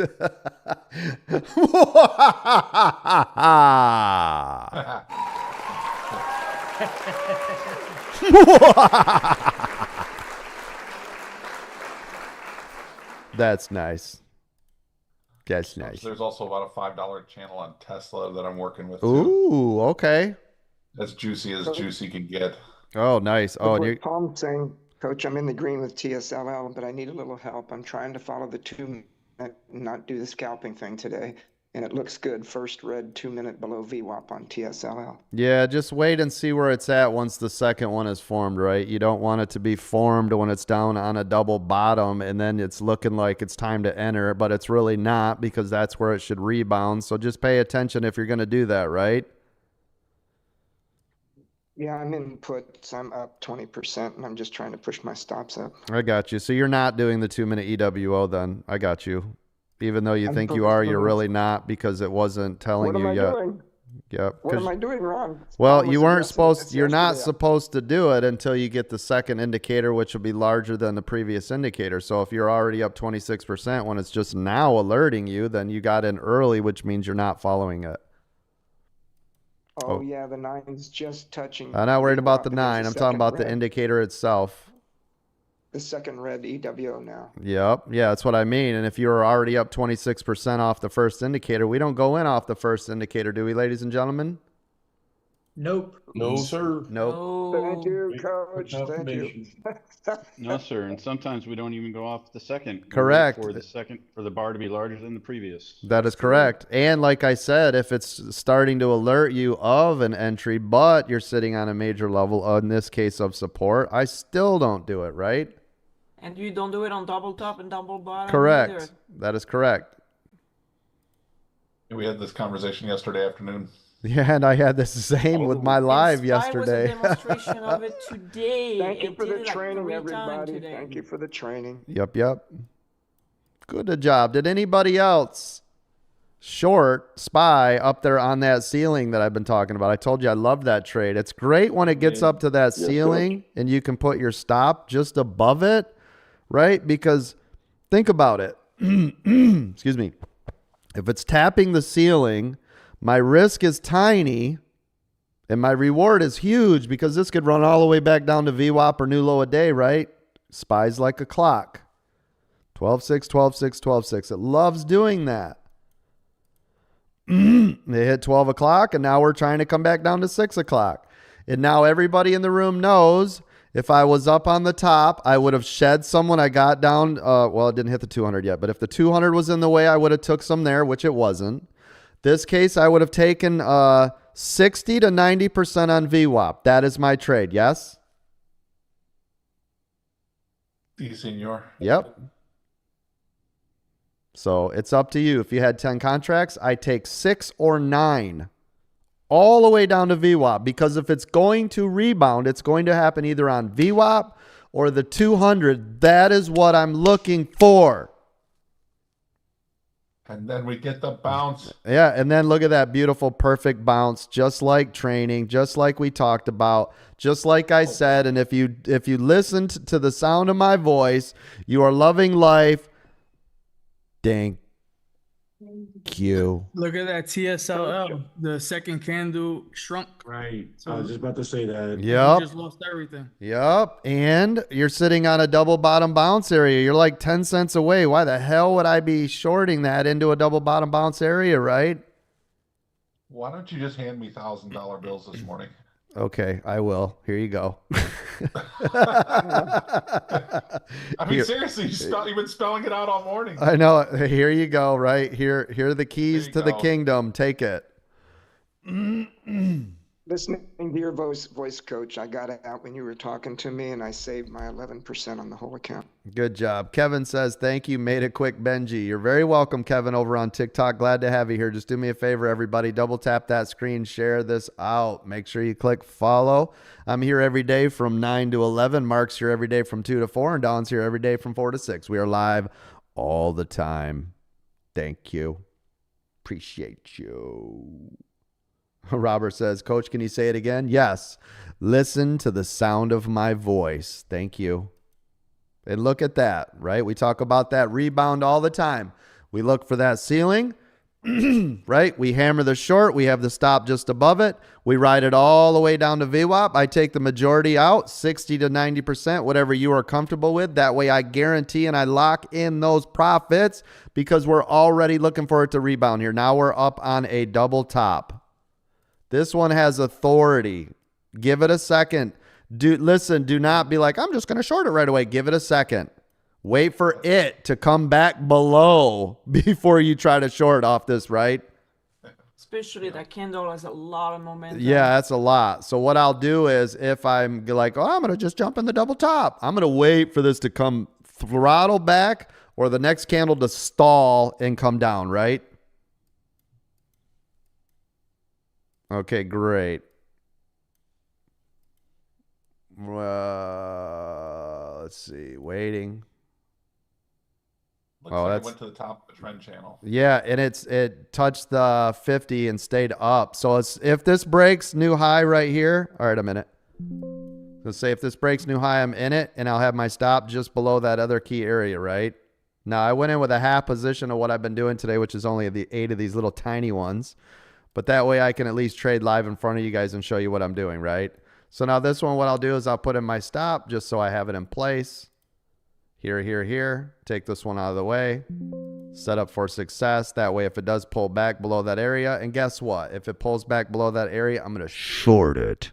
That's nice. That's nice.
There's also about a $5 channel on Tesla that I'm working with too.
Ooh, okay.
As juicy can get.
Oh, nice. Oh, and
What Palm's saying, Coach, I'm in the green with TSLL, but I need a little help. I'm trying to follow the 2 minute and not do the scalping thing today. And it looks good. First red 2 minute below VWAP on TSLL.
yeah, just wait and see where it's at once the second one is formed, right? You don't want it to be formed when it's down on a double bottom and then it's looking like it's time to enter, but it's really not because that's where it should rebound. So just pay attention if you're going to do that, right?
Yeah, I'm in puts. I'm up 20%, and I'm just trying to push my stops up.
I got you. So you're not doing the 2 minute EWO then. I got you. Even though you
I'm
think you
focused
are,
on
you're
this.
really not because it wasn't telling
What
you
am I
yet.
doing?
Yep.
What am I doing wrong?
Well,
Palm
you
was
weren't
suggesting
supposed,
this
you're not
yesterday.
supposed to do it until you get the second indicator, which will be larger than the previous indicator. So if you're already up 26% when it's just now alerting you, then you got in early, which means you're not following it.
Oh, yeah, the 9's just touching.
I'm not worried about
VWAP,
the
and there's
9.
a
I'm talking
second
about the
red.
indicator itself.
The second red EWO now.
Yep. Yeah, that's what I mean. And if you're already up 26% off the first indicator, we don't go in off the first indicator, do we, ladies and gentlemen?
Nope.
No, sir.
Nope.
Thank you, Coach. Thank you.
No, sir. And sometimes we don't even go off the second. We wait
Correct.
For the second, for the bar to be larger than the previous.
That is correct. And like I said, if it's starting to alert you of an entry, but you're sitting on a major level, in this case of support, I still don't do it, right?
And you don't do it on double top and double bottom
Correct.
either.
That is correct.
We had this conversation yesterday afternoon.
Yeah, and I had the same with my live
Spy
yesterday.
was a demonstration of it today.
Thank you
It
for
did
the
it like
training,
3 times
everybody.
today.
Thank you for the training.
Yep. Good job. Did anybody else short SPY up there on that ceiling that I've been talking about? I told you I love that trade. It's great when it gets up to that ceiling and you can put your stop just above it, right? Because think about it. Excuse me. If it's tapping the ceiling, my risk is tiny and my reward is huge because this could run all the way back down to VWAP or new low a day, right? SPY's like a clock. 12-6, 12-6, 12-6. It loves doing that. They hit 12 o'clock and now we're trying to come back down to 6 o'clock. And now everybody in the room knows if I was up on the top, I would have shed some when I got down. Well, it didn't hit the 200 yet, but if the 200 was in the way, I would have took some there, which it wasn't. This case, I would have taken 60 to 90% on VWAP. That is my trade. Yes?
Senor.
Yep. So it's up to you. If you had 10 contracts, I take 6 or 9 all the way down to VWAP because if it's going to rebound, it's going to happen either on VWAP or the 200. That is what I'm looking for.
And then we get the bounce.
Yeah, and then look at that beautiful, perfect bounce, just like training, just like we talked about, just like I said. And if you listened to the sound of my voice, you are loving life. Thank you.
Look at that TSLL. The second candle shrunk.
Right. I was just about to say that.
Yep.
You just lost everything.
Yep. And you're sitting on a double bottom bounce area. You're like 10 cents away. Why the hell would I be shorting that into a double bottom bounce area, right?
Why don't you just hand me $1,000 bills this morning?
Okay, I will. Here you go.
I mean, seriously, you've been spelling it out all morning.
I know. Here you go, right? Here are the keys to the kingdom. Take it.
Listening to your voice, Coach, I got it out when you were talking to me, and I saved my 11% on the whole account.
Good job. Kevin says, thank you. Made it quick, Benji. You're very welcome, Kevin, over on TikTok. Glad to have you here. Just do me a favor, everybody. Double tap that screen. Share this out. Make sure you click follow. I'm here every day from 9 to 11. Mark's here every day from 2 to 4. And Don's here every day from 4 to 6. We are live all the time. Thank you. Appreciate you. Robert says, Coach, can you say it again? Yes. Listen to the sound of my voice. Thank you. And look at that, right? We talk about that rebound all the time. We look for that ceiling, right? We hammer the short. We have the stop just above it. We ride it all the way down to VWAP. I take the majority out, 60 to 90%, whatever you are comfortable with. That way I guarantee and I lock in those profits because we're already looking for it to rebound here. Now we're up on a double top. This one has authority. Give it a second. Listen, do not be like, I'm just going to short it right away. Give it a second. Wait for it to come back below before you try to short off this, right?
Especially that candle has a lot of momentum.
Yeah, that's a lot. So what I'll do is if I'm like, oh, I'm going to just jump in the double top, I'm going to wait for this to come throttle back or the next candle to stall and come down, right? Okay, great. Let's see. Waiting.
Looks like it went to the top of the trend channel.
Yeah, and it touched the 50 and stayed up. So if this breaks new high right here, all right, a minute. Let's say if this breaks new high, I'm in it, and I'll have my stop just below that other key area, right? Now, I went in with a half position of what I've been doing today, which is only the 8 of these little tiny ones. But that way I can at least trade live in front of you guys and show you what I'm doing, right? So now this one, what I'll do is I'll put in my stop just so I have it in place. Here, here, here. Take this one out of the way. Set up for success. That way if it does pull back below that area, and guess what? If it pulls back below that area, I'm going to short it.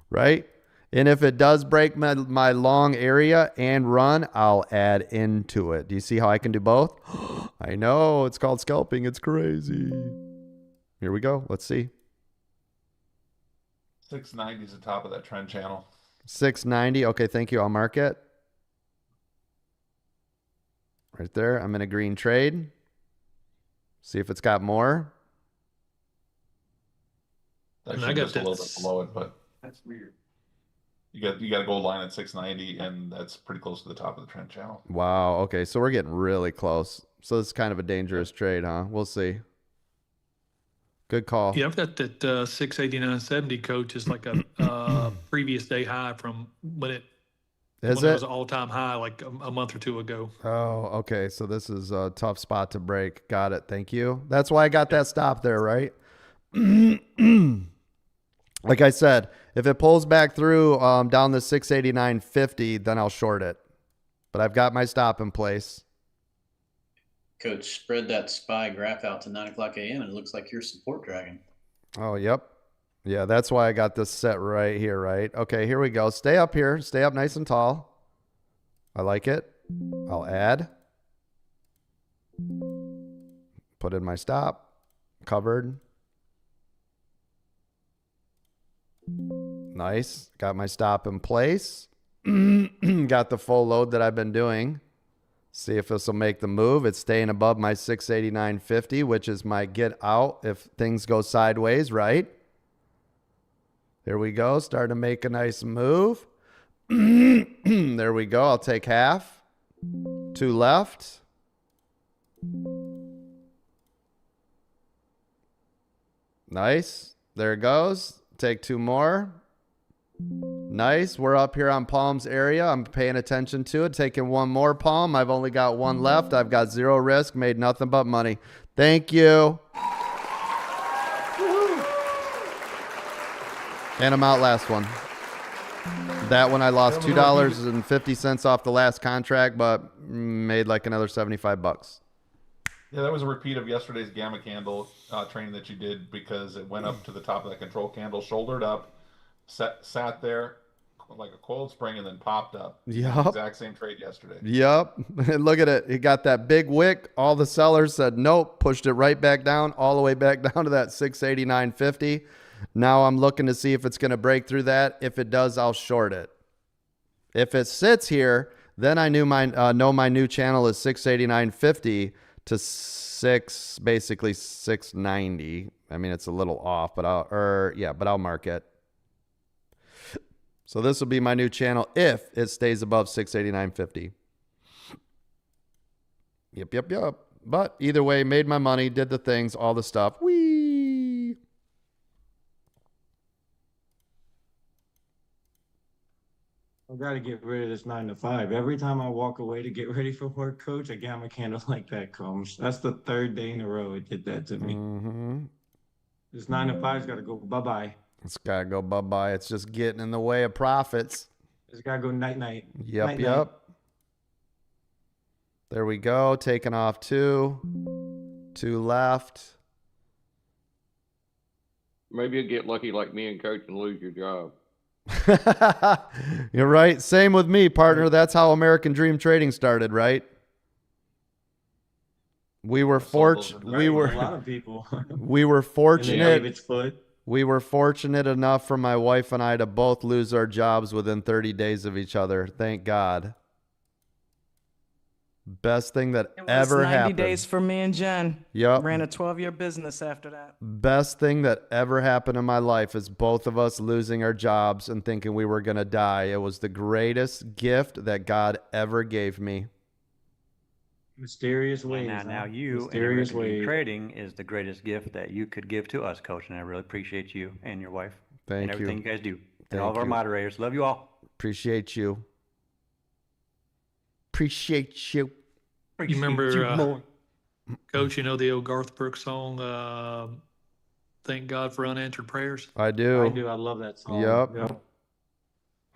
Right? And if it does break my long area and run, I'll add into it. Do you see how I can do both? I know. It's called scalping. It's crazy. Here we go. Let's see.
690 is the top of that trend channel.
690. Okay, thank you. I'll mark it. Right there. I'm in a green trade. See if it's got more.
That should just a little bit below it, but that's weird. You got a gold line at 690, and that's pretty close to the top of the trend channel.
Wow. Okay, so we're getting really close. So this is kind of a dangerous trade, huh? We'll see. Good call.
Yeah, I've got that 689.70 coach is like a previous day high from when it was an all-time high like a month or two ago.
Oh, okay. So this is a tough spot to break. Got it. Thank you. That's why I got that stop there, right? Like I said, if it pulls back through down the 689.50, then I'll short it. But I've got my stop in place.
Coach, spread that SPY graph out to 9 o'clock a.m. and it looks like you're support dragging.
Oh, yep. Yeah, that's why I got this set right here, right? Okay, here we go. Stay up here. Stay up nice and tall. I like it. I'll add. Put in my stop. Covered. Nice. Got my stop in place. Got the full load that I've been doing. See if this will make the move. It's staying above my 689.50, which is my get out if things go sideways, right? There we go. Starting to make a nice move. There we go. I'll take half. 2 left. Nice. There it goes. Take 2 more. Nice. We're up here on Palms area. I'm paying attention to it. Taking 1 more palm. I've only got 1 left. I've got 0 risk. Made nothing but money. Thank you. And I'm out last one. That one I lost $2.50 off the last contract, but made like another $75.
Yeah, that was a repeat of yesterday's gamma candle training that you did because it went up to the top of that control candle, shouldered up, sat there like a coiled spring, and then popped up.
Yep.
Exact same trade yesterday.
Yep. And look at it. It got that big wick. All the sellers said nope, pushed it right back down, all the way back down to that 689.50. Now I'm looking to see if it's going to break through that. If it does, I'll short it. If it sits here, then I know my new channel is 689.50 to basically 690. I mean, it's a little off, but I'll mark it. So this will be my new channel if it stays above 689.50. Yep. But either way, made my money, did the things, all the stuff. Whee!
I got to get rid of this 9 to 5. Every time I walk away to get ready for work, coach, a gamma candle like that comes. That's the 3rd day in a row it did that to me.
Mm-hmm.
This 9 to 5's got to go bye-bye.
It's got to go bye-bye. It's just getting in the way of profits.
It's got to go night-night.
Yep,
Night-night.
yep. There we go. Taking off 2. 2 left.
Maybe you'll get lucky like me and coach and lose your job.
You're right. Same with me, partner. That's how American Dream Trading started, right? We were fortunate.
Right, a lot of people.
We were
And then
fortunate.
David's foot.
We were fortunate enough for my wife and I to both lose our jobs within 30 days of each other. Thank God. Best thing that
It was
ever
90
happened.
days for me and Jen.
Yep.
Ran a 12-year business after that.
Best thing that ever happened in my life is both of us losing our jobs and thinking we were going to die. It was the greatest gift that God ever gave me.
Mysterious ways.
Now you and
Mysterious
American Dream
ways.
Trading is the greatest gift that you could give to us, Coach, and I really appreciate you and your wife
Thank
and everything
you.
you guys do.
Thank
And all of our
you.
moderators. Love you all.
Appreciate you. Appreciate you.
You remember, Coach, you know the old Garth Brooks song, Thank God for Unanswered Prayers?
I do.
I do. I love that song.
Yep.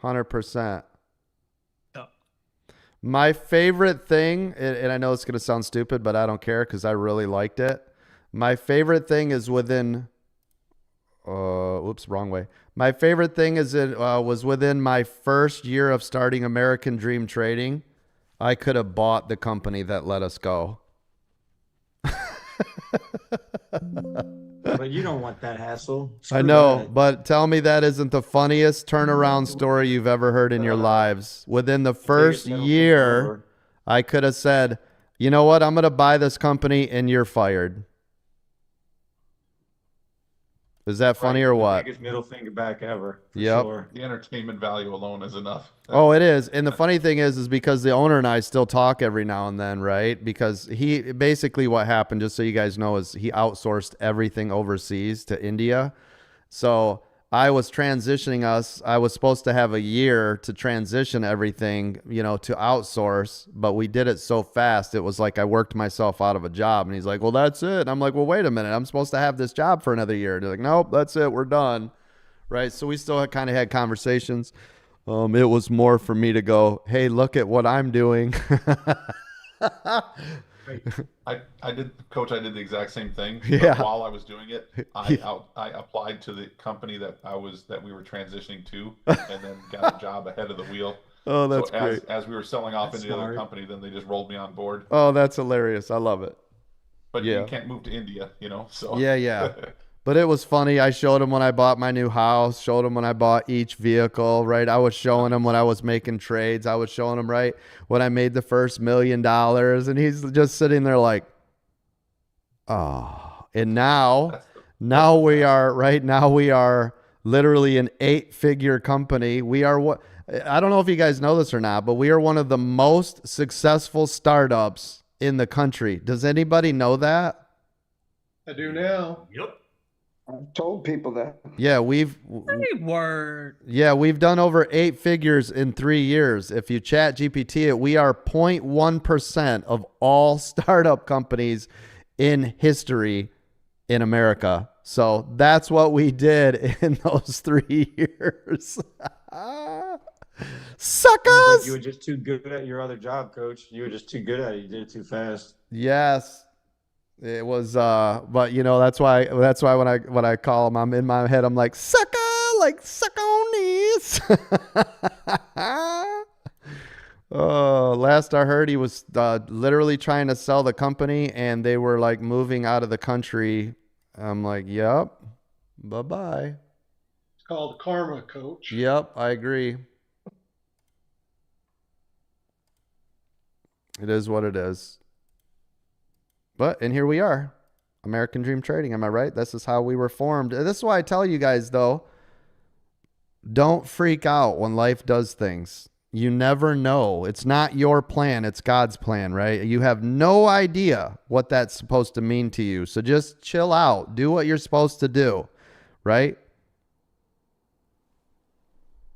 100%.
Yep.
My favorite thing, and I know it's going to sound stupid, but I don't care because I really liked it. My favorite thing is within, oops, wrong way. My favorite thing is was within my first year of starting American Dream Trading. I could have bought the company that let us go.
But you don't want that hassle.
I
Screw
know,
that.
but tell me that isn't the funniest turnaround story you've ever heard in your lives. Within the first
middle finger
year,
ever.
I could have said, you know what, I'm going to buy this company and you're fired. Is that funny or what?
Biggest middle finger back ever. For
Yep.
Sure.
The entertainment value alone is enough.
Oh, it is. And the funny thing is because the owner and I still talk every now and then, right? Because he basically what happened, just so you guys know, is he outsourced everything overseas to India. So I was transitioning us. I was supposed to have a year to transition everything, to outsource, but we did it so fast. It was like I worked myself out of a job. And he's like, well, that's it. And I'm like, well, wait a minute. I'm supposed to have this job for another year. And they're like, nope, that's it. We're done. Right. So we still kind of had conversations. It was more for me to go, hey, look at what I'm doing.
I did, Coach. I did the exact same thing. But
Yeah.
while I was doing it, I applied to the company that we were transitioning to, and then got a job ahead of the wheel.
Oh, that's
so
great.
As we were selling off
That's
into the other
smart.
company, then they just rolled me on board.
Oh, that's hilarious. I love it.
But
Yeah.
you can't move to India, So
Yeah. But it was funny. I showed him when I bought my new house, showed him when I bought each vehicle, right? I was showing him when I was making trades. I was showing him, right, when I made the first $1 million. And he's just sitting there like, oh. And now we are literally an 8-figure company. We are what, I don't know if you guys know this or not, but we are one of the most successful startups in the country. Does anybody know that?
I do now.
Yep.
I've told people that.
Yeah, we've done over 8 figures in 3 years. If you chat GPT it, we are 0.1% of all startup companies in history in America. So that's what we did in those 3 years. Suckers!
Like you were just too good at your other job, Coach. You were just too good at it. You did it too fast.
Yes. It was but that's why when I call him, I'm in my head, I'm like, sucker, like suck on this. Oh, last I heard he was literally trying to sell the company and they were like moving out of the country. I'm like, yep. Bye-bye.
It's called karma, Coach.
Yep, I agree. It is what it is. And here we are, American Dream Trading. Am I right? This is how we were formed. This is why I tell you guys, though, don't freak out when life does things. You never know. It's not your plan. It's God's plan, right? You have no idea what that's supposed to mean to you. So just chill out. Do what you're supposed to do, right?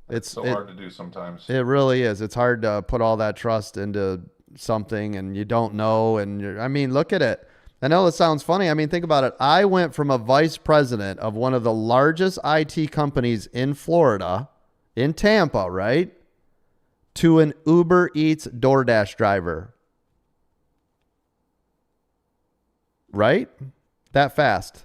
It's so hard to do sometimes.
It really is. It's hard to put all that trust into something and you don't know. And I mean, look at it. I know this sounds funny. I mean, think about it. I went from a vice president of one of the largest IT companies in Florida, in Tampa, right, to an Uber Eats DoorDash driver. Right? That fast.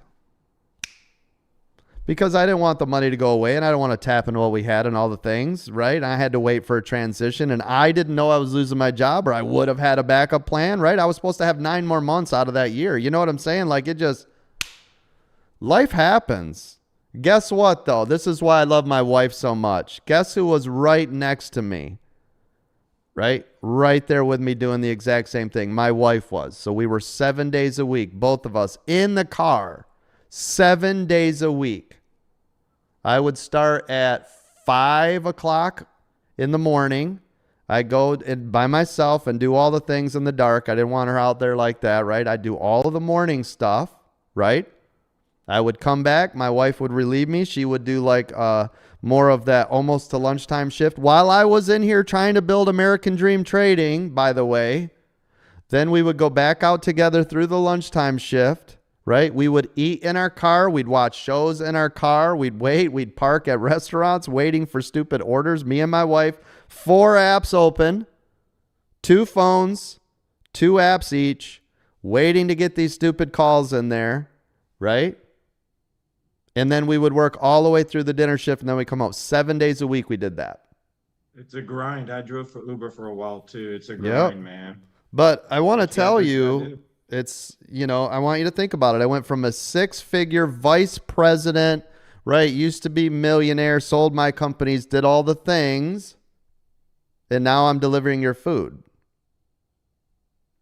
because I didn't want the money to go away and I don't want to tap into what we had and all the things, right? And I had to wait for a transition and I didn't know I was losing my job or I would have had a backup plan, right? I was supposed to have 9 more months out of that year. You know what I'm saying? Like life happens. Guess what though? This is why I love my wife so much. Guess who was right next to me? Right? Right there with me doing the exact same thing. My wife was. So we were 7 days a week, both of us in the car, 7 days a week. I would start at 5 o'clock in the morning. I go by myself and do all the things in the dark. I didn't want her out there like that, right? I do all of the morning stuff, right? I would come back. My wife would relieve me. She would do like more of that almost to lunchtime shift while I was in here trying to build American Dream Trading, by the way. Then we would go back out together through the lunchtime shift, right? We would eat in our car. We'd watch shows in our car. We'd wait. We'd park at restaurants waiting for stupid orders. Me and my wife, 4 apps open, 2 phones, 2 apps each, waiting to get these stupid calls in there, right? And then we would work all the way through the dinner shift and then we come home. 7 days a week we did that.
It's a grind. I drove for Uber for a while too. It's a grind, man.
But I want to tell you, it's, I want you to think about it. I went from a 6-figure vice president, right? Used to be millionaire, sold my companies, did all the things. And now I'm delivering your food.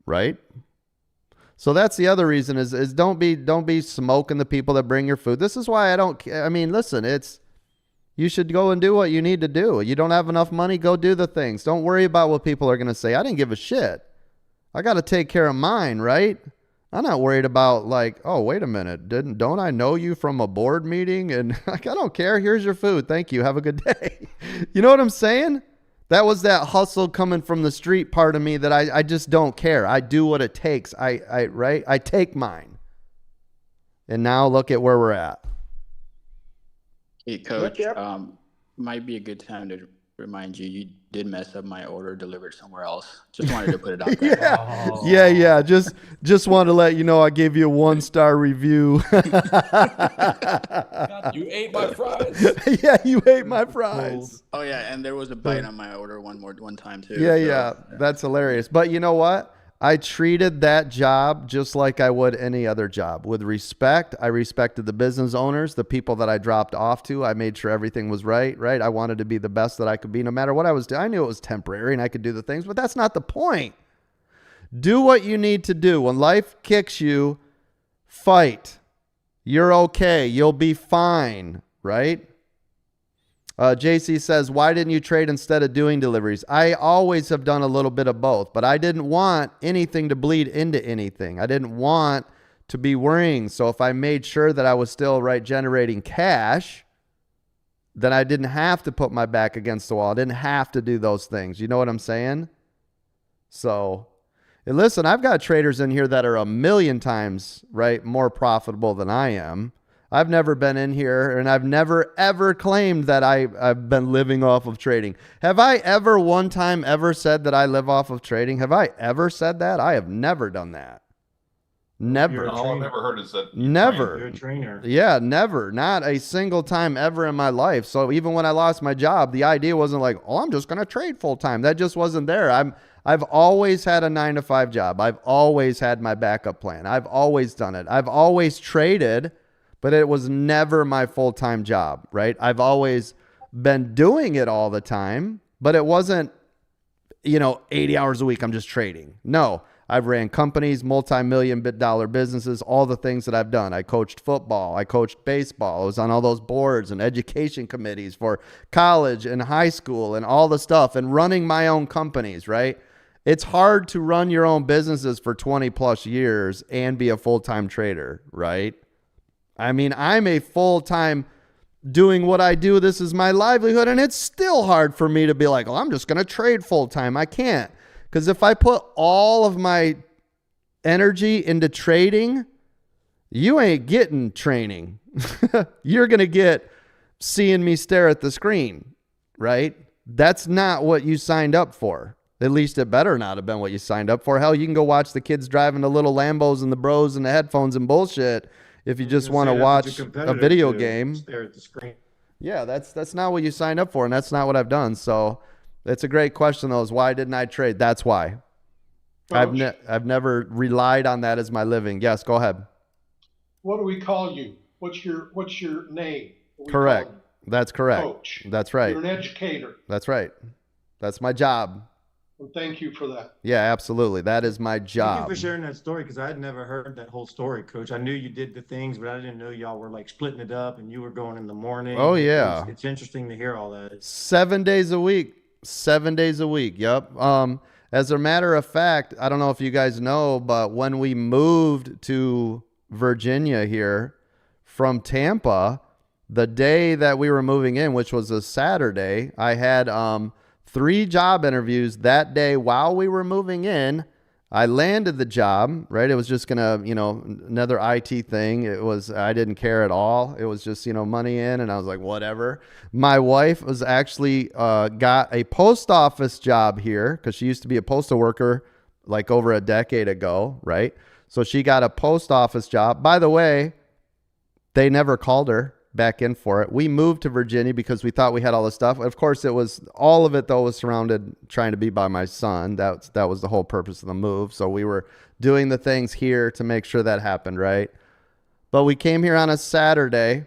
Right? So that's the other reason is don't be smoking the people that bring your food. This is why listen, you should go and do what you need to do. You don't have enough money, go do the things. Don't worry about what people are going to say. I didn't give a shit. I got to take care of mine, right? I'm not worried about like, oh, wait a minute. Don't I know you from a board meeting? And like, I don't care. Here's your food. Thank you. Have a good day. You know what I'm saying? That was that hustle coming from the street part of me that I just don't care. I do what it takes. I take mine. And now look at where we're at.
Hey, Coach, might be a good time to remind you, you did mess up my order delivered somewhere else. Just wanted to put it out there.
Yeah. Just wanted to let you know I gave you a 1-star review.
You ate my fries.
Yeah, you ate my fries.
Oh yeah, and there was a bite on my order one time too.
Yeah. That's hilarious. But you know what? I treated that job just like I would any other job, with respect. I respected the business owners, the people that I dropped off to. I made sure everything was right? I wanted to be the best that I could be no matter what I was doing. I knew it was temporary and I could do the things, but that's not the point. Do what you need to do. When life kicks you, fight. You're okay. You'll be fine, right? JC says, why didn't you trade instead of doing deliveries? I always have done a little bit of both, but I didn't want anything to bleed into anything. I didn't want to be worrying. So if I made sure that I was still generating cash, then I didn't have to put my back against the wall. I didn't have to do those things. You know what I'm saying? So, and listen, I've got traders in here that are 1,000,000 times, more profitable than I am. I've never been in here and I've never ever claimed that I've been living off of trading. Have I ever one time ever said that I live off of trading? Have I ever said that? I have never done that. Never.
All I've ever heard is that
Never.
You're a trainer.
Yeah, never. Not a single time ever in my life. So even when I lost my job, the idea wasn't like, oh, I'm just going to trade full time. That just wasn't there. I've always had a 9-to-5 job. I've always had my backup plan. I've always done it. I've always traded, but it was never my full-time job, right? I've always been doing it all the time, but it wasn't, 80 hours a week, I'm just trading. No, I've ran companies, multi-million-dollar businesses, all the things that I've done. I coached football. I coached baseball. I was on all those boards and education committees for college and high school and all the stuff and running my own companies, right? It's hard to run your own businesses for 20 plus years and be a full-time trader, right? I'm a full-time doing what I do. This is my livelihood. And it's still hard for me to be like, oh, I'm just going to trade full-time. I can't. Because if I put all of my energy into trading, you ain't getting training. You're going to get seeing me stare at the screen, right? That's not what you signed up for. At least it better not have been what you signed up for. Hell, you can go watch the kids driving the little Lambos and the Bros and the headphones and bullshit if you
I was
just
gonna
want
say
to
that's what
watch
your
a
competitors
video
do,
game,
stare at the screen.
yeah, that's not what you signed up for, and that's not what I've done. So it's a great question, though, is why didn't I trade? That's why.
Coach,
I've never relied on that as my living. Yes, go ahead.
what do we call you? What's your name? What we
Correct.
call you?
That's correct.
Coach.
That's right.
You're an educator.
That's right. That's my job.
And thank you for that.
Yeah, absolutely. That is my
Thank you
job.
for sharing that story because I had never heard that whole story, Coach. I knew you did the things, but I didn't know y'all were like splitting it up and you were going in the morning.
Oh, yeah.
It's interesting to hear all that.
7 days a week. 7 days a week. Yep. As a matter of fact, I don't know if you guys know, but when we moved to Virginia here from Tampa, the day that we were moving in, which was a Saturday, I had 3 job interviews that day while we were moving in. I landed the job, right? It was just gonna, another IT thing. I didn't care at all. It was just, money in, and I was like, whatever. My wife was actually got a post office job here because she used to be a postal worker like over a decade ago, right? So she got a post office job. By the way, they never called her back in for it. We moved to Virginia because we thought we had all this stuff. Of course, all of it though was surrounded trying to be by my son. That was the whole purpose of the move. So we were doing the things here to make sure that happened, right? But we came here on a Saturday.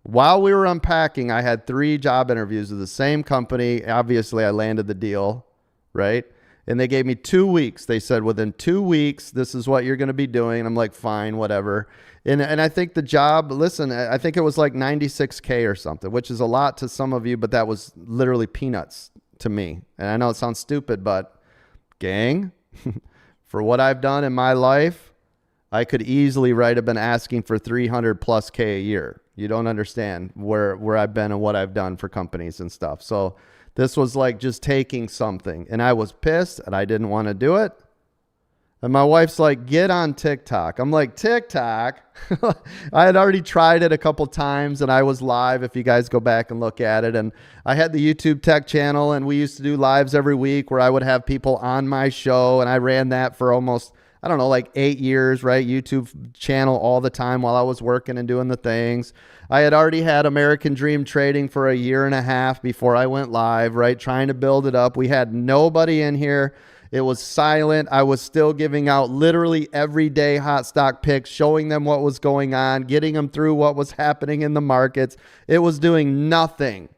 While we were unpacking, I had 3 job interviews with the same company. Obviously, I landed the deal, right? And they gave me 2 weeks. They said, within 2 weeks, this is what you're going to be doing. And I'm like, fine, whatever. And I think the job, listen, I think it was like $96K or something, which is a lot to some of you, but that was literally peanuts to me. And I know it sounds stupid, but gang, for what I've done in my life, I could easily, have been asking for 300 plus K a year. You don't understand where I've been and what I've done for companies and stuff. So this was like just taking something, and I was pissed and I didn't want to do it. And my wife's like, get on TikTok. I'm like, TikTok? I had already tried it a couple times, and I was live if you guys go back and look at it. And I had the YouTube Tech channel, and we used to do lives every week where I would have people on my show, and I ran that for almost, I don't know, like 8 years, right? YouTube channel all the time while I was working and doing the things. I had already had American Dream Trading for a year and a half before I went live, right? Trying to build it up. We had nobody in here. It was silent. I was still giving out literally everyday hot stock picks, showing them what was going on, getting them through what was happening in the markets. It was doing nothing.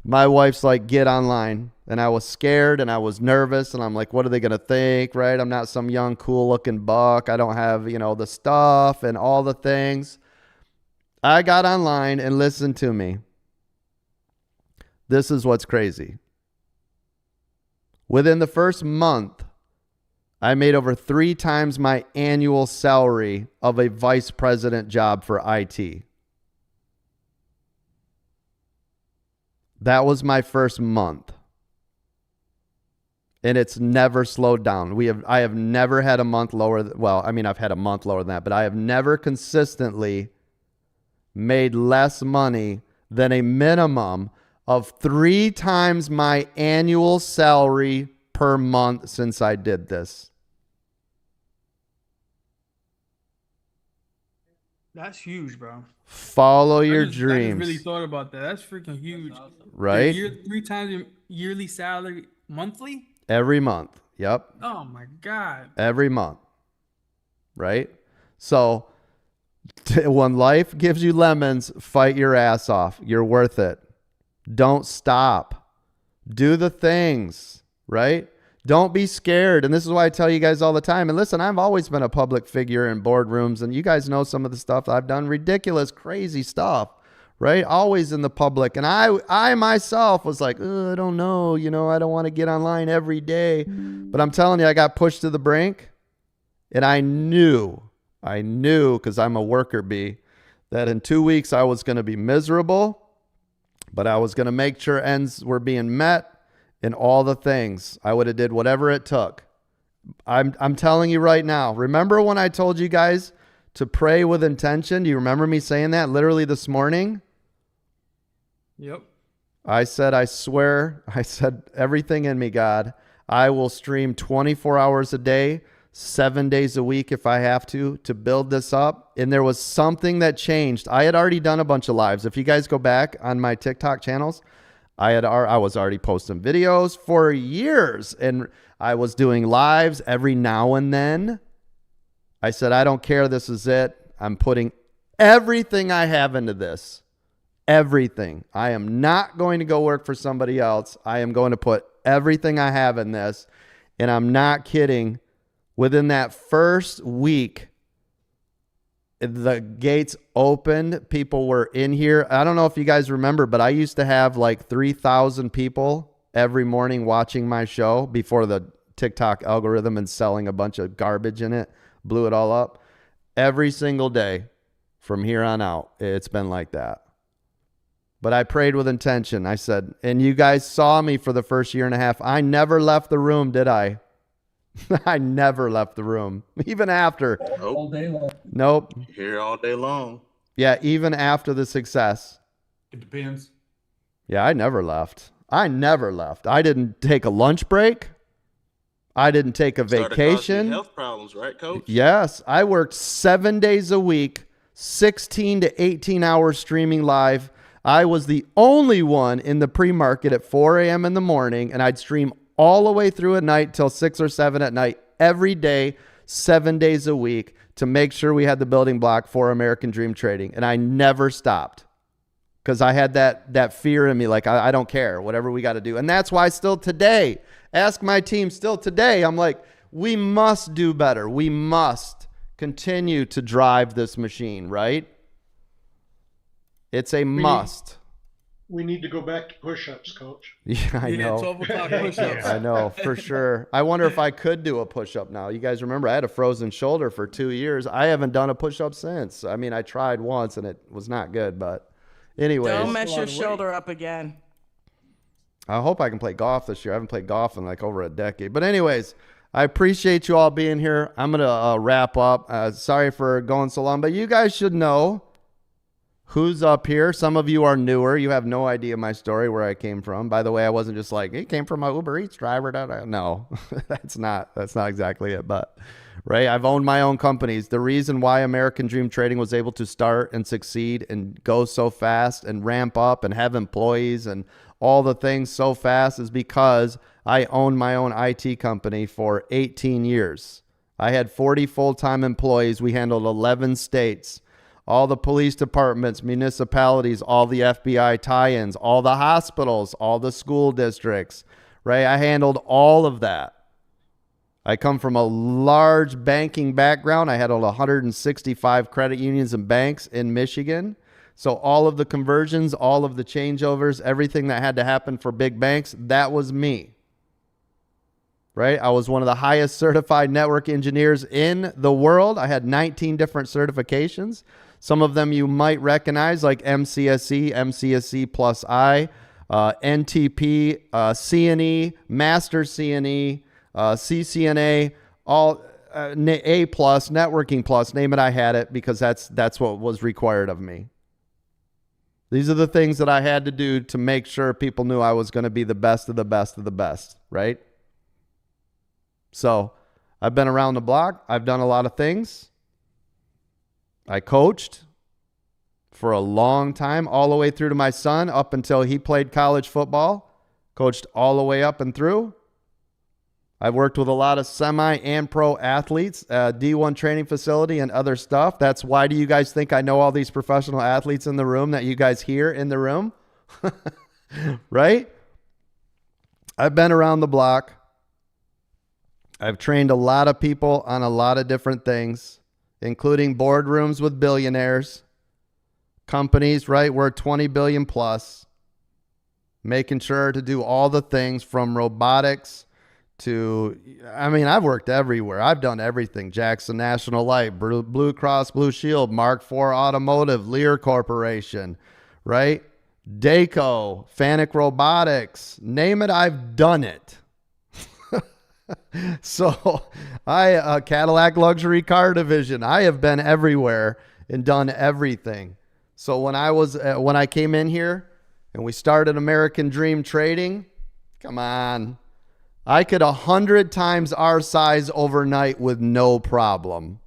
My wife's like, get online. And I was scared and I was nervous. And I'm like, what are they going to think, right? I'm not some young, cool looking buck. I don't have, the stuff and all the things. I got online and listened to me. This is what's crazy. Within the first month, I made over 3 times my annual salary of a vice president job for IT. That was my first month. And it's never slowed down. I have never had a month lower. I've had a month lower than that, but I have never consistently made less money than a minimum of 3 times my annual salary per month since I did this.
That's huge, bro.
Follow your
I just
dreams.
really thought about that. That's freaking huge.
Right?
3 times your yearly salary monthly?
Every month. Yep.
Oh my God.
Every month. Right? So when life gives you lemons, fight your ass off. You're worth it. Don't stop. Do the things, right? Don't be scared. And this is why I tell you guys all the time. And listen, I've always been a public figure in boardrooms, and you guys know some of the stuff I've done. Ridiculous, crazy stuff, right? Always in the public. And I myself was like, I don't know. I don't want to get online every day. But I'm telling you, I got pushed to the brink. And I knew, because I'm a worker bee, that in 2 weeks I was going to be miserable. But I was going to make sure ends were being met in all the things. I would have did whatever it took. I'm telling you right now. Remember when I told you guys to pray with intention? Do you remember me saying that literally this morning?
Yep.
I said, I swear, I said everything in me, God. I will stream 24 hours a day, 7 days a week if I have to build this up. And there was something that changed. I had already done a bunch of lives. If you guys go back on my TikTok channels, I was already posting videos for years, and I was doing lives every now and then. I said, I don't care. This is it. I'm putting everything I have into this. Everything. I am not going to go work for somebody else. I am going to put everything I have in this. And I'm not kidding. Within that first week, the gates opened. People were in here. I don't know if you guys remember, but I used to have like 3,000 people every morning watching my show before the TikTok algorithm and selling a bunch of garbage in it blew it all up. Every single day from here on out, it's been like that. But I prayed with intention. I said, and you guys saw me for the first year and a half. I never left the room, did I? I never left the room, even after.
Nope. All day long.
Nope.
Here all day long.
Yeah, even after the success.
It depends.
Yeah, I never left. I didn't take a lunch break. I didn't take a
Started causing
vacation.
you health problems, right, Coach?
Yes, I worked 7 days a week, 16 to 18 hours streaming live. I was the only one in the pre-market at 4 a.m. in the morning, and I'd stream all the way through at night till 6 or 7 at night every day, 7 days a week to make sure we had the building block for American Dream Trading. And I never stopped because I had that fear in me. Like, I don't care, whatever we got to do. And that's why still today, ask my team still today, I'm like, we must do better. We must continue to drive this machine, right? It's a must.
We need to go back to push-ups, Coach.
Yeah, I know.
12 o'clock push-ups.
I know, for sure. I wonder if I could do a push-up now. You guys remember I had a frozen shoulder for 2 years. I haven't done a push-up since. I mean, I tried once and it was not good, but anyways.
Don't mess your shoulder up again.
I hope I can play golf this year. I haven't played golf in like over a decade. But anyways, I appreciate you all being here. I'm going to wrap up. Sorry for going so long, but you guys should know who's up here. Some of you are newer. You have no idea my story, where I came from. By the way, I wasn't just like, he came from a Uber Eats driver. No, that's not exactly it. But right, I've owned my own companies. The reason why American Dream Trading was able to start and succeed and go so fast and ramp up and have employees and all the things so fast is because I owned my own IT company for 18 years. I had 40 full-time employees. We handled 11 states. All the police departments, municipalities, all the FBI tie-ins, all the hospitals, all the school districts, right? I handled all of that. I come from a large banking background. I handled 165 credit unions and banks in Michigan. So all of the conversions, all of the changeovers, everything that had to happen for big banks, that was me. Right? I was one of the highest certified network engineers in the world. I had 19 different certifications. Some of them you might recognize, like MCSE, MCSE plus I, NTP, CNE, Master CNE, CCNA, all A plus, Networking plus, name it, I had it because that's what was required of me. These are the things that I had to do to make sure people knew I was going to be the best of the best of the best, right? So I've been around the block. I've done a lot of things. I coached for a long time, all the way through to my son, up until he played college football. Coached all the way up and through. I've worked with a lot of semi and pro athletes, D1 training facility and other stuff. That's why do you guys think I know all these professional athletes in the room that you guys hear in the room? Right? I've been around the block. I've trained a lot of people on a lot of different things, including boardrooms with billionaires, companies, right? We're 20 billion plus, making sure to do all the things from robotics to, I mean, I've worked everywhere. I've done everything. Jackson National Light, Blue Cross Blue Shield, Mark IV Automotive, Lear Corporation, right? Daco, Fanuc Robotics, name it, I've done it. So Cadillac Luxury Car Division, I have been everywhere and done everything. So when I came in here and we started American Dream Trading, come on, I could 100 times our size overnight with no problem.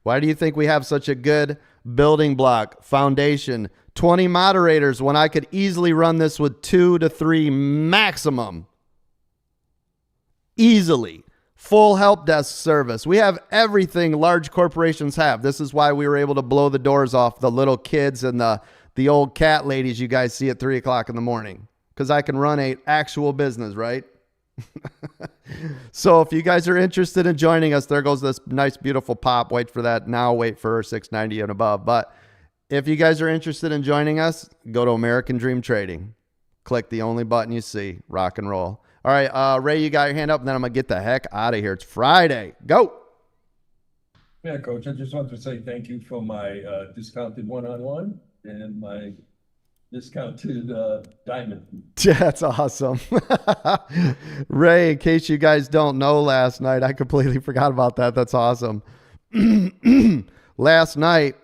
Why do you think we have such a good building block foundation? 20 moderators when I could easily run this with 2 to 3 maximum. Easily. Full help desk service. We have everything large corporations have. This is why we were able to blow the doors off the little kids and the old cat ladies you guys see at 3 o'clock in the morning. Because I can run a actual business, right? So if you guys are interested in joining us, there goes this nice, beautiful pop. Wait for that now. Wait for 690 and above. But if you guys are interested in joining us, go to American Dream Trading. Click the only button you see. Rock and roll. All right, Ray, you got your hand up, and then I'm going to get the heck out of here. It's Friday. Go.
Yeah, Coach, I just want to say thank you for my discounted one-on-one and my discounted diamond.
Yeah, that's awesome. Ray, in case you guys don't know, last night, I completely forgot about that. That's awesome. Last night,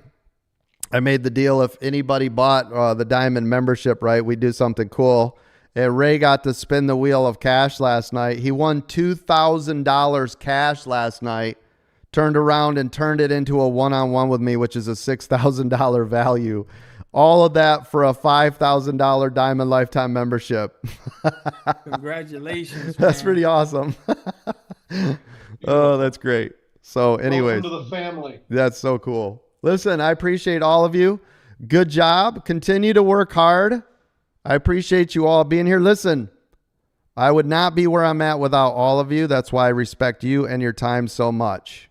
I made the deal if anybody bought the diamond membership, right, we do something cool. And Ray got to spin the wheel of cash last night. He won $2,000 cash last night, turned around and turned it into a one-on-one with me, which is a $6,000 value. All of that for a $5,000 Diamond Lifetime membership.
Congratulations,
That's
man.
pretty awesome. Oh, that's great. So anyways,
Welcome to the family.
That's so cool. Listen, I appreciate all of you. Good job. Continue to work hard. I appreciate you all being here. Listen, I would not be where I'm at without all of you. That's why I respect you and your time so much.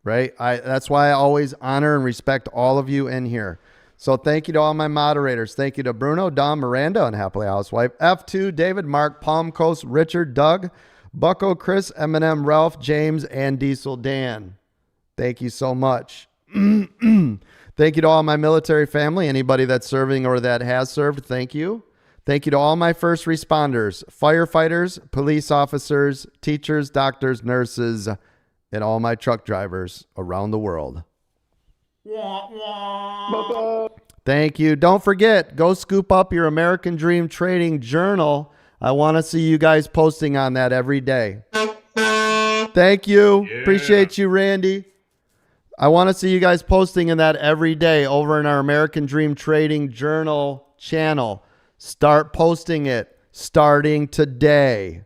Right? That's why I always honor and respect all of you in here. So thank you to all my moderators. Thank you to Bruno, Dom, Miranda, and Happily Housewife, F2, David, Mark, Palm Coast, Richard, Doug, Bucko, Chris, Eminem, Ralph, James, and Diesel Dan. Thank you so much. Thank you to all my military family, anybody that's serving or that has served. Thank you. Thank you to all my first responders, firefighters, police officers, teachers, doctors, nurses, and all my truck drivers around the world. Thank you. Don't forget, go scoop up your American Dream Trading Journal. I want to see you guys posting on that every day. Thank you. Yeah. Appreciate you, Randy. I want to see you guys posting in that every day over in our American Dream Trading Journal channel. Start posting it starting today.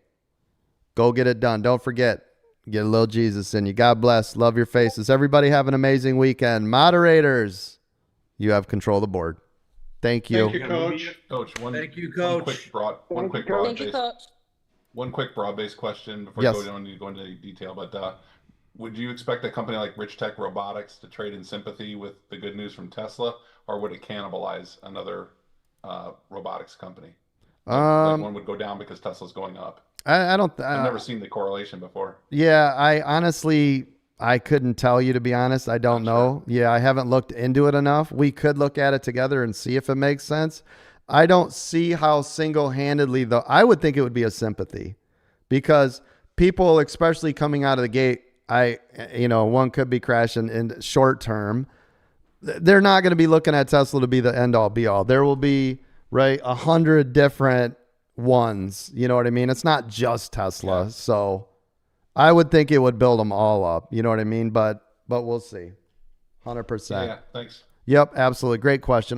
Go get it done. Don't forget, get a little Jesus in you. God bless. Love your faces. Everybody have an amazing weekend. Moderators, you have control of the board. Thank you.
Thank you, Coach.
Coach,
Thank you, Coach.
One quick broad-based question before
Yes.
you go into detail. But would you expect a company like Rich Tech Robotics to trade in sympathy with the good news from Tesla, or would it cannibalize another robotics company? Like one would go down because Tesla's going up.
I don't.
I've never seen the correlation before.
Yeah, I couldn't tell you, to be honest. I don't know. Yeah, I haven't looked into it enough. We could look at it together and see if it makes sense. I don't see how single-handedly, though. I would think it would be a sympathy because people, especially coming out of the gate, one could be crashing in short term. They're not going to be looking at Tesla to be the end all be all. There will be 100 different ones. You know what I mean? It's not just Tesla. Yeah. So I would think it would build them all up. You know what I mean? But we'll see. 100%.
Yeah. Thanks.
Yep. Absolutely. Great question.